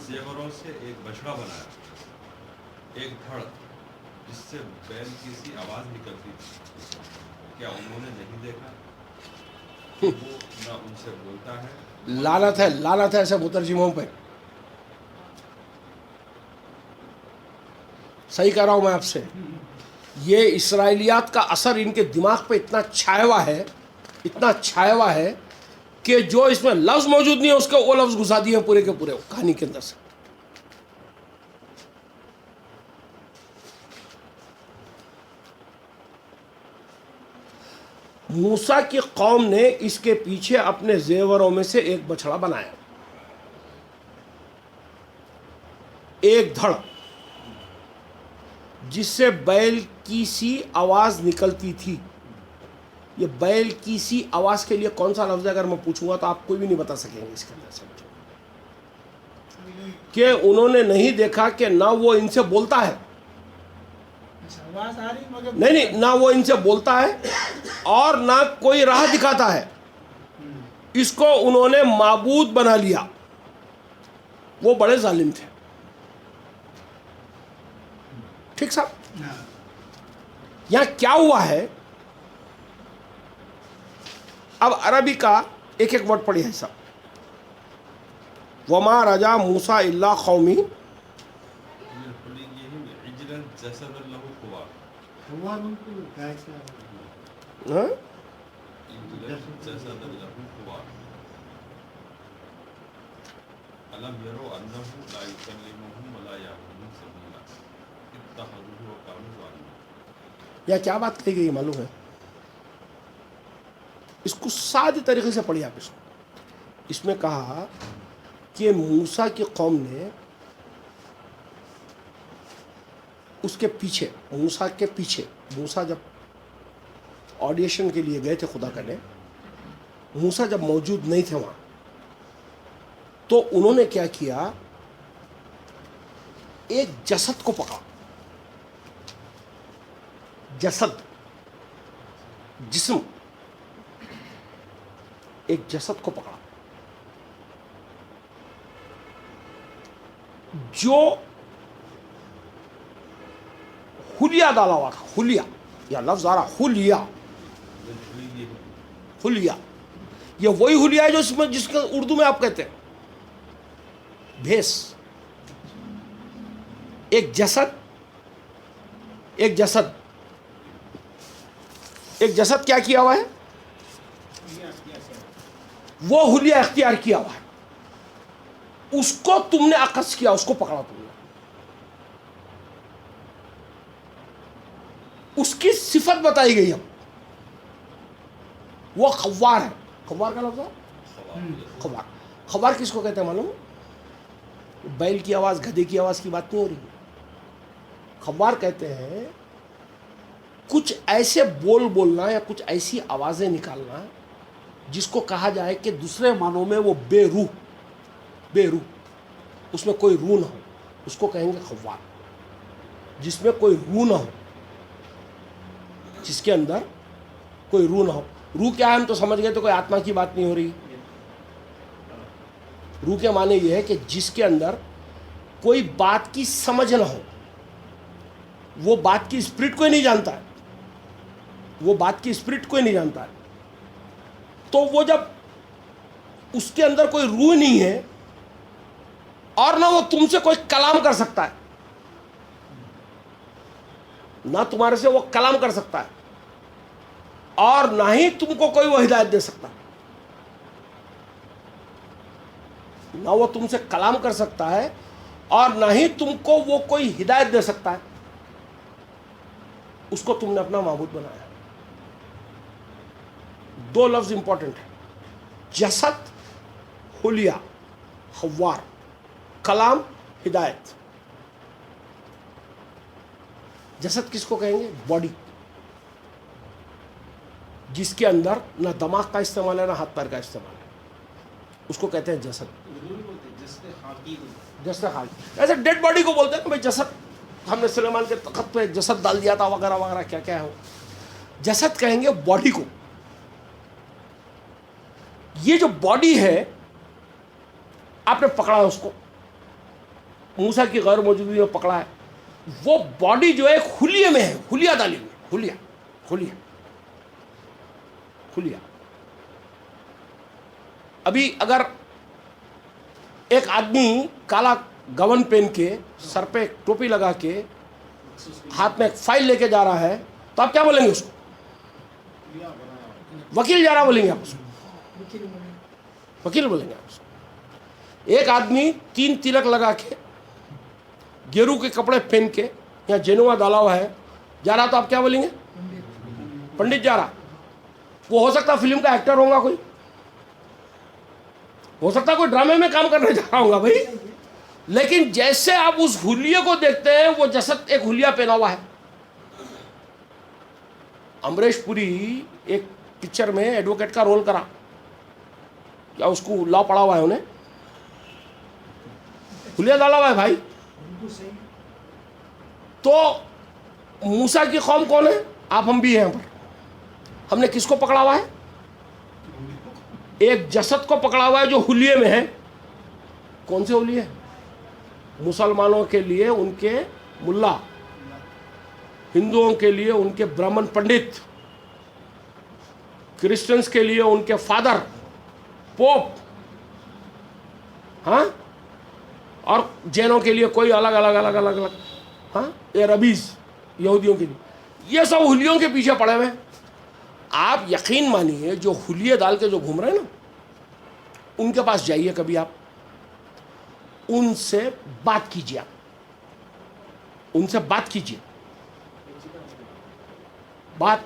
زیوروں سے ایک بچڑا بنایا, ایک دھڑ جس سے بیل کی سی آواز نکلتی تھی. کیا انہوں نے نہیں دیکھا کہ وہ نہ ان سے بولتا ہے. لعنت ہے, لعنت ہے ایسے مترجموں پہ. صحیح کہہ رہا ہوں میں آپ سے, یہ اسرائیلیات کا اثر ان کے دماغ پہ اتنا چھایا ہوا ہے, اتنا چھایا ہوا ہے کہ جو اس میں لفظ موجود نہیں ہے اس کے وہ لفظ گھسا دیے پورے کے پورے کہانی کے اندر سے. موسیٰ کی قوم نے اس کے پیچھے اپنے زیوروں میں سے ایک بچڑا بنایا, ایک دھڑ جس سے بیل کی سی آواز نکلتی تھی. یہ بیل کی سی آواز کے لیے کون سا لفظ ہے اگر میں پوچھوں گا تو آپ کوئی بھی نہیں بتا سکیں گے اس کے اندر سے, کہ انہوں نے نہیں دیکھا کہ نہ وہ ان سے بولتا ہے, آواز آ رہی مگر نہیں نہ وہ ان سے بولتا ہے اور نہ کوئی راہ دکھاتا ہے. اس کو انہوں نے معبود بنا لیا. وہ بڑے ظالم تھے. ٹھیک صاحب, یہاں کیا ہوا ہے, اب عربی کا ایک ایک ورڈ پڑھی ہے صاحب. وما رجا موسیٰ الا قومی, من حلیہم عجلا جسدا لہ خوار. ہوا ان کو گائے کا ہاں؟ عجلا جسدا لہ خوار. الم یروا انہ لا یکلمہم ولا یہدیہم سبیلا اتخذوہ وکانوا ظالمین. یا کیا بات کہی گئی معلوم ہے؟ اس کو سادے طریقے سے پڑھی آپ اس کو. اس میں کہا کہ موسیٰ کی قوم نے اس کے پیچھے, موسیٰ جب آڈیشن کے لیے گئے تھے خدا کرنے, موسیٰ جب موجود نہیں تھے وہاں, تو انہوں نے کیا کیا, ایک جسد کو پکڑا. جسد, جسم, ایک جسد کو پکڑا جو حلیہ ڈالا ہوا تھا. حلیہ, یا لفظ آ رہا حلیہ, من حلیہم, حلیہ, یہ وہی حلیہ ہے جو جس کا اردو میں آپ کہتے ہیں بھیس. ایک جسد, ایک جسد کیا کیا ہوا ہے, وہ حلیہ اختیار کیا ہوا ہے. اس کو تم نے اخذ کیا, اس کو پکڑا تم نے. اس کی صفت بتائی گئی. اب وہ خوار ہے. خوار کا لفظ ہے خوار. خوار کس کو کہتے ہیں معلوم؟ بیل کی آواز, گدھے کی آواز کی بات نہیں ہو رہی. خوار کہتے ہیں کچھ ایسے بولنا یا کچھ ایسی آوازیں نکالنا جس کو کہا جائے کہ دوسرے معنوں میں وہ بے روح, اس میں کوئی روح نہ ہو, اس کو کہیں گے خوار. جس میں کوئی روح نہ ہو, جس کے اندر کوئی روح نہ ہو. روح کیا ہے ہم تو سمجھ گئے, تو کوئی آتما کی بات نہیں ہو رہی. روح کے معنی یہ ہے کہ جس کے اندر کوئی بات کی سمجھ نہ ہو, وہ بات کی اسپرٹ کو ہی نہیں جانتا ہے, تو وہ جب اس کے اندر کوئی روح نہیں ہے اور نہ وہ تم سے کوئی کلام کر سکتا ہے, نہ تمہارے سے وہ کلام کر سکتا ہے اور نہ ہی تم کو کوئی وہ ہدایت دے سکتا. نہ وہ تم سے کلام کر سکتا ہے اور نہ ہی تم کو وہ کوئی ہدایت دے سکتا ہے. اس کو تم نے اپنا معبود بنایا. دو لفظ امپورٹنٹ ہیں, جسد حلیہ خوار, کلام ہدایت. جسد کس کو کہیں گے؟ باڈی, جس کے اندر نہ دماغ کا استعمال ہے نہ ہاتھ پیر کا استعمال ہے, اس کو کہتے ہیں جسد. جسد خاکی, ایسے ڈیڈ باڈی کو بولتے ہیں کہ بھائی جسد, ہم نے سلیمان کے تخت پہ جسد ڈال دیا تھا وغیرہ وغیرہ, کیا کیا ہے. جسد کہیں گے باڈی کو. یہ جو باڈی ہے آپ نے پکڑا ہے اس کو, موسیٰ کی غیر موجودگی میں پکڑا ہے, وہ باڈی جو ہے خلیے میں ہے, خلیہ ڈالی ہوئی, خلیہ خلیہ خلیہ. ابھی اگر ایک آدمی کالا گون پہن کے, سر پہ ایک ٹوپی لگا کے, ہاتھ میں ایک فائل لے کے جا رہا ہے تو آپ کیا بولیں گے اس کو؟ وکیل جا رہا بولیں گے آپ اس کو؟ وکیل بولیں گے آپ اس کو. ایک آدمی 3 تلک لگا کے, گیرو کے کپڑے پہن کے, یا جینوا ڈالا ہوا ہے, جا رہا تو آپ کیا بولیں گے؟ پنڈت جا رہا. وہ ہو سکتا فلم کا ایکٹر ہوگا, کوئی ہو سکتا کوئی ڈرامے میں کام کرنے جا رہا ہوگا بھائی. لیکن جیسے آپ اس حلیے کو دیکھتے ہیں, وہ جسد ایک حلیہ پہنا ہوا ہے. امریش پوری ایک پکچر میں ایڈوکیٹ کا رول کرا, کیا اس کو لا پڑا ہوا ہے انہیں؟ حلیہ ڈالا ہوا ہے بھائی. تو موسیٰ کی قوم کون ہے؟ آپ ہم بھی ہیں یہاں پر. ہم نے کس کو پکڑا ہوا ہے؟ ایک جسد کو پکڑا ہوا ہے جو حلیے میں ہے. کون سے حلیے؟ مسلمانوں کے لیے ان کے ملا, ہندوؤں کے لیے ان کے برہمن پنڈت, کرسچنس کے لیے ان کے فادر پوپ, ہاں, اور جینوں کے لیے کوئی الگ الگ الگ الگ الگ, ہاں, یہ ربیز یہودیوں کے لیے. یہ سب حلیوں کے پیچھے پڑے ہوئے. آپ یقین مانیے جو حلیے ڈال کے جو گھوم رہے ہیں نا, ان کے پاس جائیے کبھی, آپ ان سے بات کیجیے, آپ ان سے بات کیجیے. بات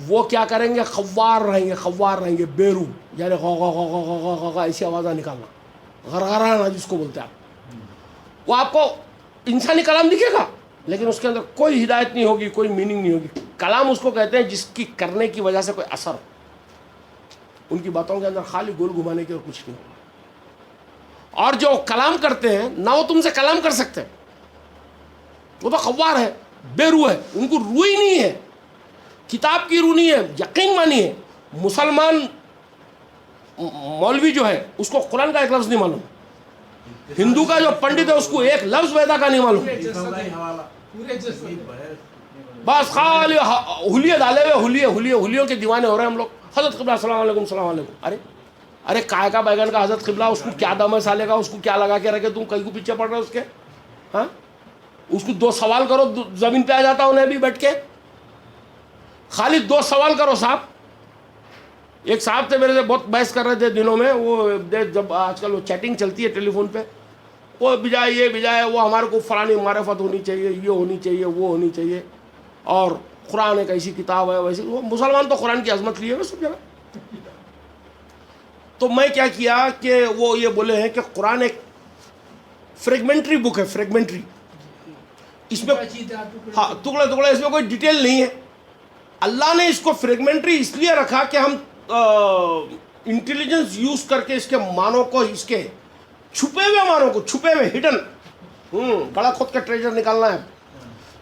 وہ کیا کریں گے؟ خوار رہیں گے, خوار رہیں گے, بیرو, یعنی ایسی آوازیں نکالنا, غرغرانا جس کو بولتے ہیں آپ. وہ آپ کو انسانی کلام دکھے گا لیکن اس کے اندر کوئی ہدایت نہیں ہوگی, کوئی میننگ نہیں ہوگی. کلام اس کو کہتے ہیں جس کی کرنے کی وجہ سے کوئی اثر ہو. ان کی باتوں کے اندر خالی گول گھمانے کے اور کچھ نہیں ہوگا. اور جو کلام کرتے ہیں نہ وہ تم سے کلام کر سکتے, وہ تو خوار ہے, بے روح ہے, ان کو روح ہی نہیں ہے, کتاب کی روح نہیں ہے. یقین مانیے مسلمان مولوی جو ہے اس کو قرآن کا ایک لفظ نہیں معلوم, ہندو کا جو پنڈت ہے اس کو ایک لفظ ویدا کا نہیں معلوم. بس خالی حلیے ڈالے ہوئے, حلیے حلیے حلیوں کے دیوانے ہو رہے ہیں ہم لوگ. حضرت قبلہ السلام علیکم السلام علیکم. ارے ارے کائے کا بیگن کا حضرت قبلہ, اس کو کیا دم ہے سالے کا, اس کو کیا لگا کے رکھے تم, کہیں کو پیچھے پڑ رہے اس کے, ہاں. اس کو 2 سوال کرو, زمین پہ آ جاتا انہیں بھی بیٹھ کے. خالی 2 سوال کرو صاحب. ایک صاحب تھے میرے سے بہت بحث کر رہے تھے دنوں میں, وہ جب آج کل وہ چیٹنگ چلتی ہے ٹیلی فون پہ, وہ بجائے یہ بجائے وہ ہمارے کو فلانی معرفت ہونی چاہیے, یہ ہونی چاہیے, وہ ہونی چاہیے, اور قرآن ایک ایسی کتاب ہے ویسی. وہ مسلمان تو قرآن کی عظمت لیے ہوئے سب جگہ. تو میں کیا کیا کہ وہ یہ بولے ہیں کہ قرآن ایک فریگمنٹری بک ہے, فریگمنٹری. اس میں ہاں ٹکڑے ٹکڑے, اس میں کوئی ڈیٹیل نہیں ہے. اللہ نے اس کو فریگمنٹری اس لیے رکھا کہ ہم انٹیلیجنس یوز کر کے اس کے معنوں کو, اس کے چھپے ہوئے معنوں کو, چھپے ہوئے ہڈن, بڑا خود کا ٹریجر نکالنا ہے,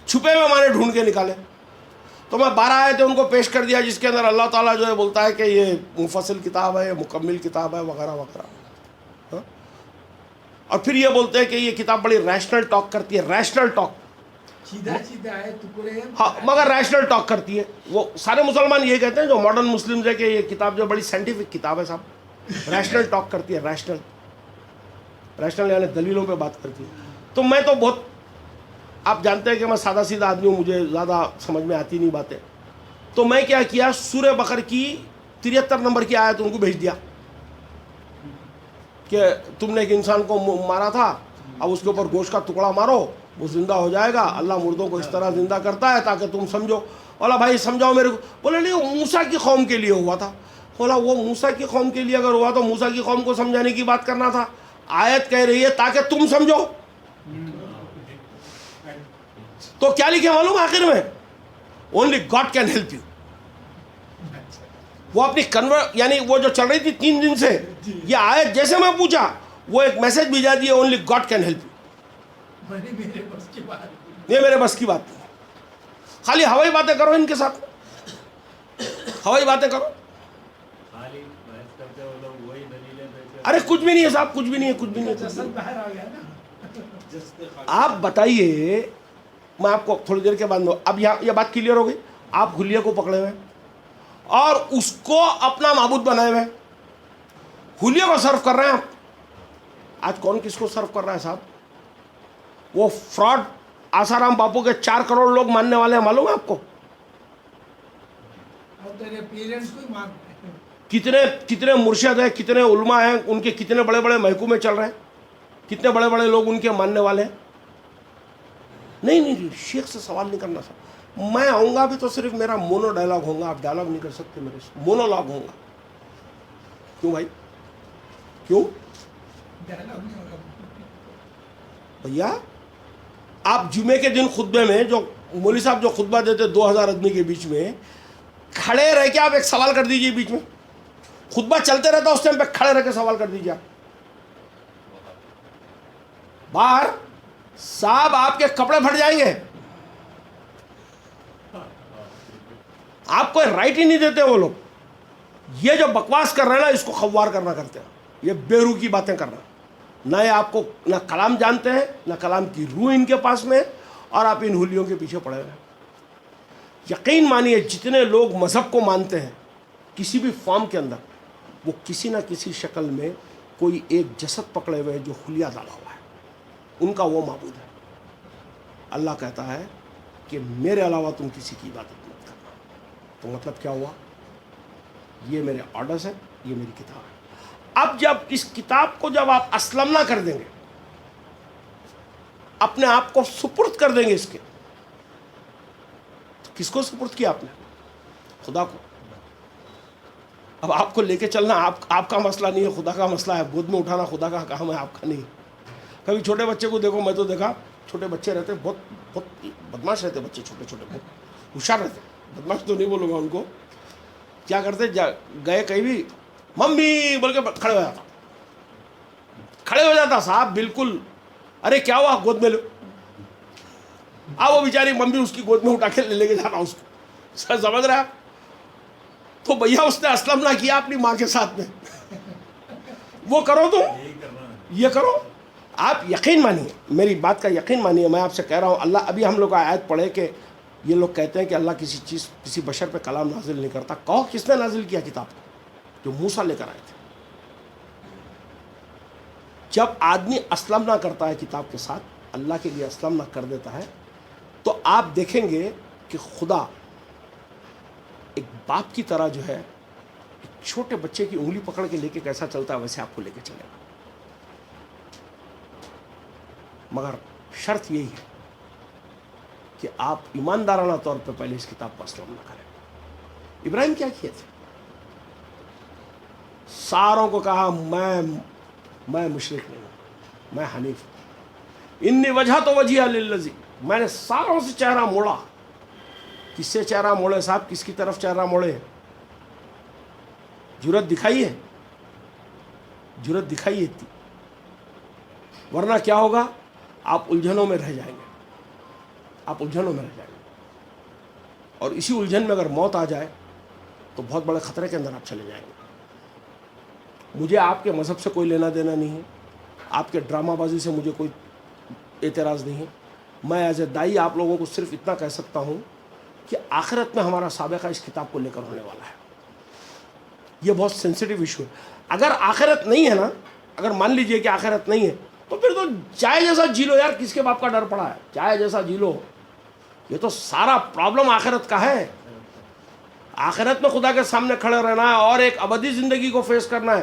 چھپے ہوئے معنی ڈھونڈ کے نکالے. تو میں 12 آیتیں ان کو پیش کر دیا جس کے اندر اللہ تعالیٰ جو ہے بولتا ہے کہ یہ مفصل کتاب ہے, یہ مکمل کتاب ہے وغیرہ وغیرہ. اور پھر یہ بولتے ہیں کہ یہ کتاب بڑی ریشنل ٹاک کرتی ہے, ریشنل ٹاک, ہاں مگر ریشنل ٹاک کرتی ہے. وہ سارے مسلمان یہ کہتے ہیں جو ماڈرن مسلمز ہے کہ یہ کتاب جو بڑی سائنٹیفک کتاب ہے صاحب, ریشنل ٹاک کرتی ہے, ریشنل, ریشنل یعنی دلیلوں پہ بات کرتی ہے. تو میں تو بہت, آپ جانتے ہیں کہ میں سادہ سیدھا آدمی ہوں, مجھے زیادہ سمجھ میں آتی نہیں باتیں. تو میں کیا کیا, سورہ بقرہ کی 73 نمبر کی آیت ان کو بھیج دیا. کہ تم نے ایک انسان کو مارا تھا، اب اس کے اوپر گوشت کا ٹکڑا مارو وہ زندہ ہو جائے گا، اللہ مردوں کو اس طرح زندہ کرتا ہے تاکہ تم سمجھو۔ بولا بھائی سمجھاؤ میرے کو۔ بولے نہیں، وہ موسیٰ کی قوم کے لیے ہوا تھا۔ بولا وہ موسیٰ کی قوم کے لیے اگر ہوا تو موسیٰ کی قوم کو سمجھانے کی بات کرنا تھا، آیت کہہ رہی ہے تاکہ تم سمجھو۔ تو کیا لکھے معلوم آخر میں؟ Only God can help you. وہ اپنی یعنی وہ جو چل رہی تھی 3 دن سے، یہ آیت جیسے میں پوچھا وہ ایک میسج بھیجا دی، only God can help you. میرے بس کی بات نہیں۔ یہ میرے بس کی بات نہیں، خالی ہوائی باتیں کرو ان کے ساتھ، ہوائی باتیں کرو۔ ارے کچھ بھی نہیں ہے صاحب، کچھ بھی نہیں ہے، کچھ بھی نہیں ہے، کچھ بھی نہیں ہے۔ جسد باہر آ گیا نا۔ آپ بتائیے، میں آپ کو تھوڑی دیر کے بعد اب یہاں یہ بات کلیئر ہو گئی، آپ حلیہ کو پکڑے ہوئے اور اس کو اپنا معبود بنائے ہوئے، حلیہ کو سرو کر رہے ہیں آپ۔ آج کون کس کو سرو کر رہا ہے صاحب؟ وہ فراڈ آسارام باپو کے 4 کروڑ لوگ ماننے والے ہیں، معلوم ہے آپ کو؟ اور تیرے پیرنٹس کو ہی مانتے ہیں۔ کتنے مرشد ہیں، کتنے علماء ہیں، ان کے کتنے بڑے بڑے محکومے چل رہے ہیں، کتنے بڑے بڑے لوگ ان کے ماننے والے ہیں۔ نہیں، شیخ سے سوال نہیں کرنا صاحب، میں آؤں گا بھی تو صرف میرا مونو ڈائلاگ ہوگا، آپ ڈائلاگ نہیں کر سکتے میرے سے، مونو لاگ ہوگا۔ کیوں بھائی؟ کیوں ڈائلاگ نہیں ہوگا۔ بھیا؟ آپ جمعے کے دن خطبے میں جو مولوی صاحب جو خطبہ دیتے 2000 آدمی کے بیچ میں، کھڑے رہ کے آپ ایک سوال کر دیجئے بیچ میں، خطبہ چلتے رہتا اس ٹائم پہ کھڑے رہ کے سوال کر دیجئے آپ۔ باہر صاحب آپ کے کپڑے پھٹ جائیں گے، آپ کو رائٹ ہی نہیں دیتے وہ لوگ۔ یہ جو بکواس کر رہے ہیں نا، اس کو خوار کرنا کرتے ہیں، یہ بے روح کی باتیں کرنا۔ نہ آپ کو نہ کلام جانتے ہیں، نہ کلام کی روح ان کے پاس میں، اور آپ ان حلیوں کے پیچھے پڑے ہوئے ہیں۔ یقین مانیے جتنے لوگ مذہب کو مانتے ہیں کسی بھی فارم کے اندر، وہ کسی نہ کسی شکل میں کوئی ایک جسد پکڑے ہوئے جو حلیہ ڈالا ہوا ہے، ان کا وہ معبود ہے۔ اللہ کہتا ہے کہ میرے علاوہ تم کسی کی عبادت مت کرنا۔ تو مطلب کیا ہوا؟ یہ میرے آرڈرز ہیں، یہ میری کتاب ہے۔ اب جب اس کتاب کو جب آپ اسلم نہ کر دیں گے، اپنے آپ کو سپرد کر دیں گے اس کے، تو کس کو سپرد کیا آپ نے؟ خدا کو۔ اب آپ کو لے کے چلنا آپ کا مسئلہ نہیں ہے، خدا کا مسئلہ ہے۔ گود میں اٹھانا خدا کا کام ہے، آپ کا نہیں۔ کبھی چھوٹے بچے کو دیکھو، میں تو دیکھا چھوٹے بچے رہتے بہت بدماش رہتے، بچے چھوٹے بہت ہوشیار رہتے، بدماش تو نہیں بولوں گا ان کو۔ کیا کرتے، گئے کہیں بھی ممی بول کے کھڑے ہو جاتا صاحب بالکل۔ ارے کیا ہوا؟ گود میں لو۔ وہ بیچاری ممی اس کی گود میں اٹھا کے لے کے جانا اس کو، سمجھ رہا ہے؟ تو بھیا اس نے اسلم نہ کیا اپنی ماں کے ساتھ میں، وہ کرو تم، یہ کرو۔ آپ یقین مانیے، میری بات کا یقین مانیے، میں آپ سے کہہ رہا ہوں، اللہ ابھی ہم لوگ آیت پڑھے کہ یہ لوگ کہتے ہیں کہ اللہ کسی بشر پہ کلام نازل نہیں کرتا۔ کہو کس نے نازل کیا کتاب کو؟ جو موسیٰ لے کر آئے تھے۔ جب آدمی اسلم نہ کرتا ہے کتاب کے ساتھ، اللہ کے لیے اسلم نہ کر دیتا ہے، تو آپ دیکھیں گے کہ خدا ایک باپ کی طرح جو ہے ایک چھوٹے بچے کی انگلی پکڑ کے لے کے کیسا چلتا ہے ویسے آپ کو لے کے چلے گا۔ مگر شرط یہی ہے کہ آپ ایماندارانہ طور پہ پہلے اس کتاب کو اسلم نہ کریں۔ ابراہیم کیا کیے تھے؟ ساروں کو کہا میں مشرک نہیں ہوں، میں حنیف ہوں، انی وجہ تو وجیہ للذی، میں نے ساروں سے چہرہ موڑا۔ کس سے چہرہ موڑے صاحب؟ کس کی طرف چہرہ موڑے؟ جرت دکھائیے، جرت دکھائیے اتنی، ورنہ کیا ہوگا؟ آپ الجھنوں میں رہ جائیں گے، آپ الجھنوں میں رہ جائیں گے، اور اسی الجھن میں اگر موت آ جائے تو بہت بڑے خطرے کے اندر آپ چلے جائیں گے۔ مجھے آپ کے مذہب سے کوئی لینا دینا نہیں ہے، آپ کے ڈرامہ بازی سے مجھے کوئی اعتراض نہیں ہے۔ میں ایز اے دائی آپ لوگوں کو صرف اتنا کہہ سکتا ہوں کہ آخرت میں ہمارا سابقہ اس کتاب کو لے کر ہونے والا ہے۔ یہ بہت سینسٹیو ایشو ہے۔ اگر آخرت نہیں ہے نا، اگر مان لیجئے کہ آخرت نہیں ہے، تو پھر تو چائے جیسا جی لو یار، کس کے باپ کا ڈر پڑا ہے؟ چائے جیسا جی لو۔ یہ تو سارا پرابلم آخرت کا ہے۔ آخرت میں خدا کے سامنے کھڑے رہنا ہے اور ایک ابدی زندگی کو فیس کرنا ہے،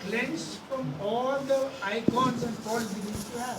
cleanse from all the icons and false beliefs you have.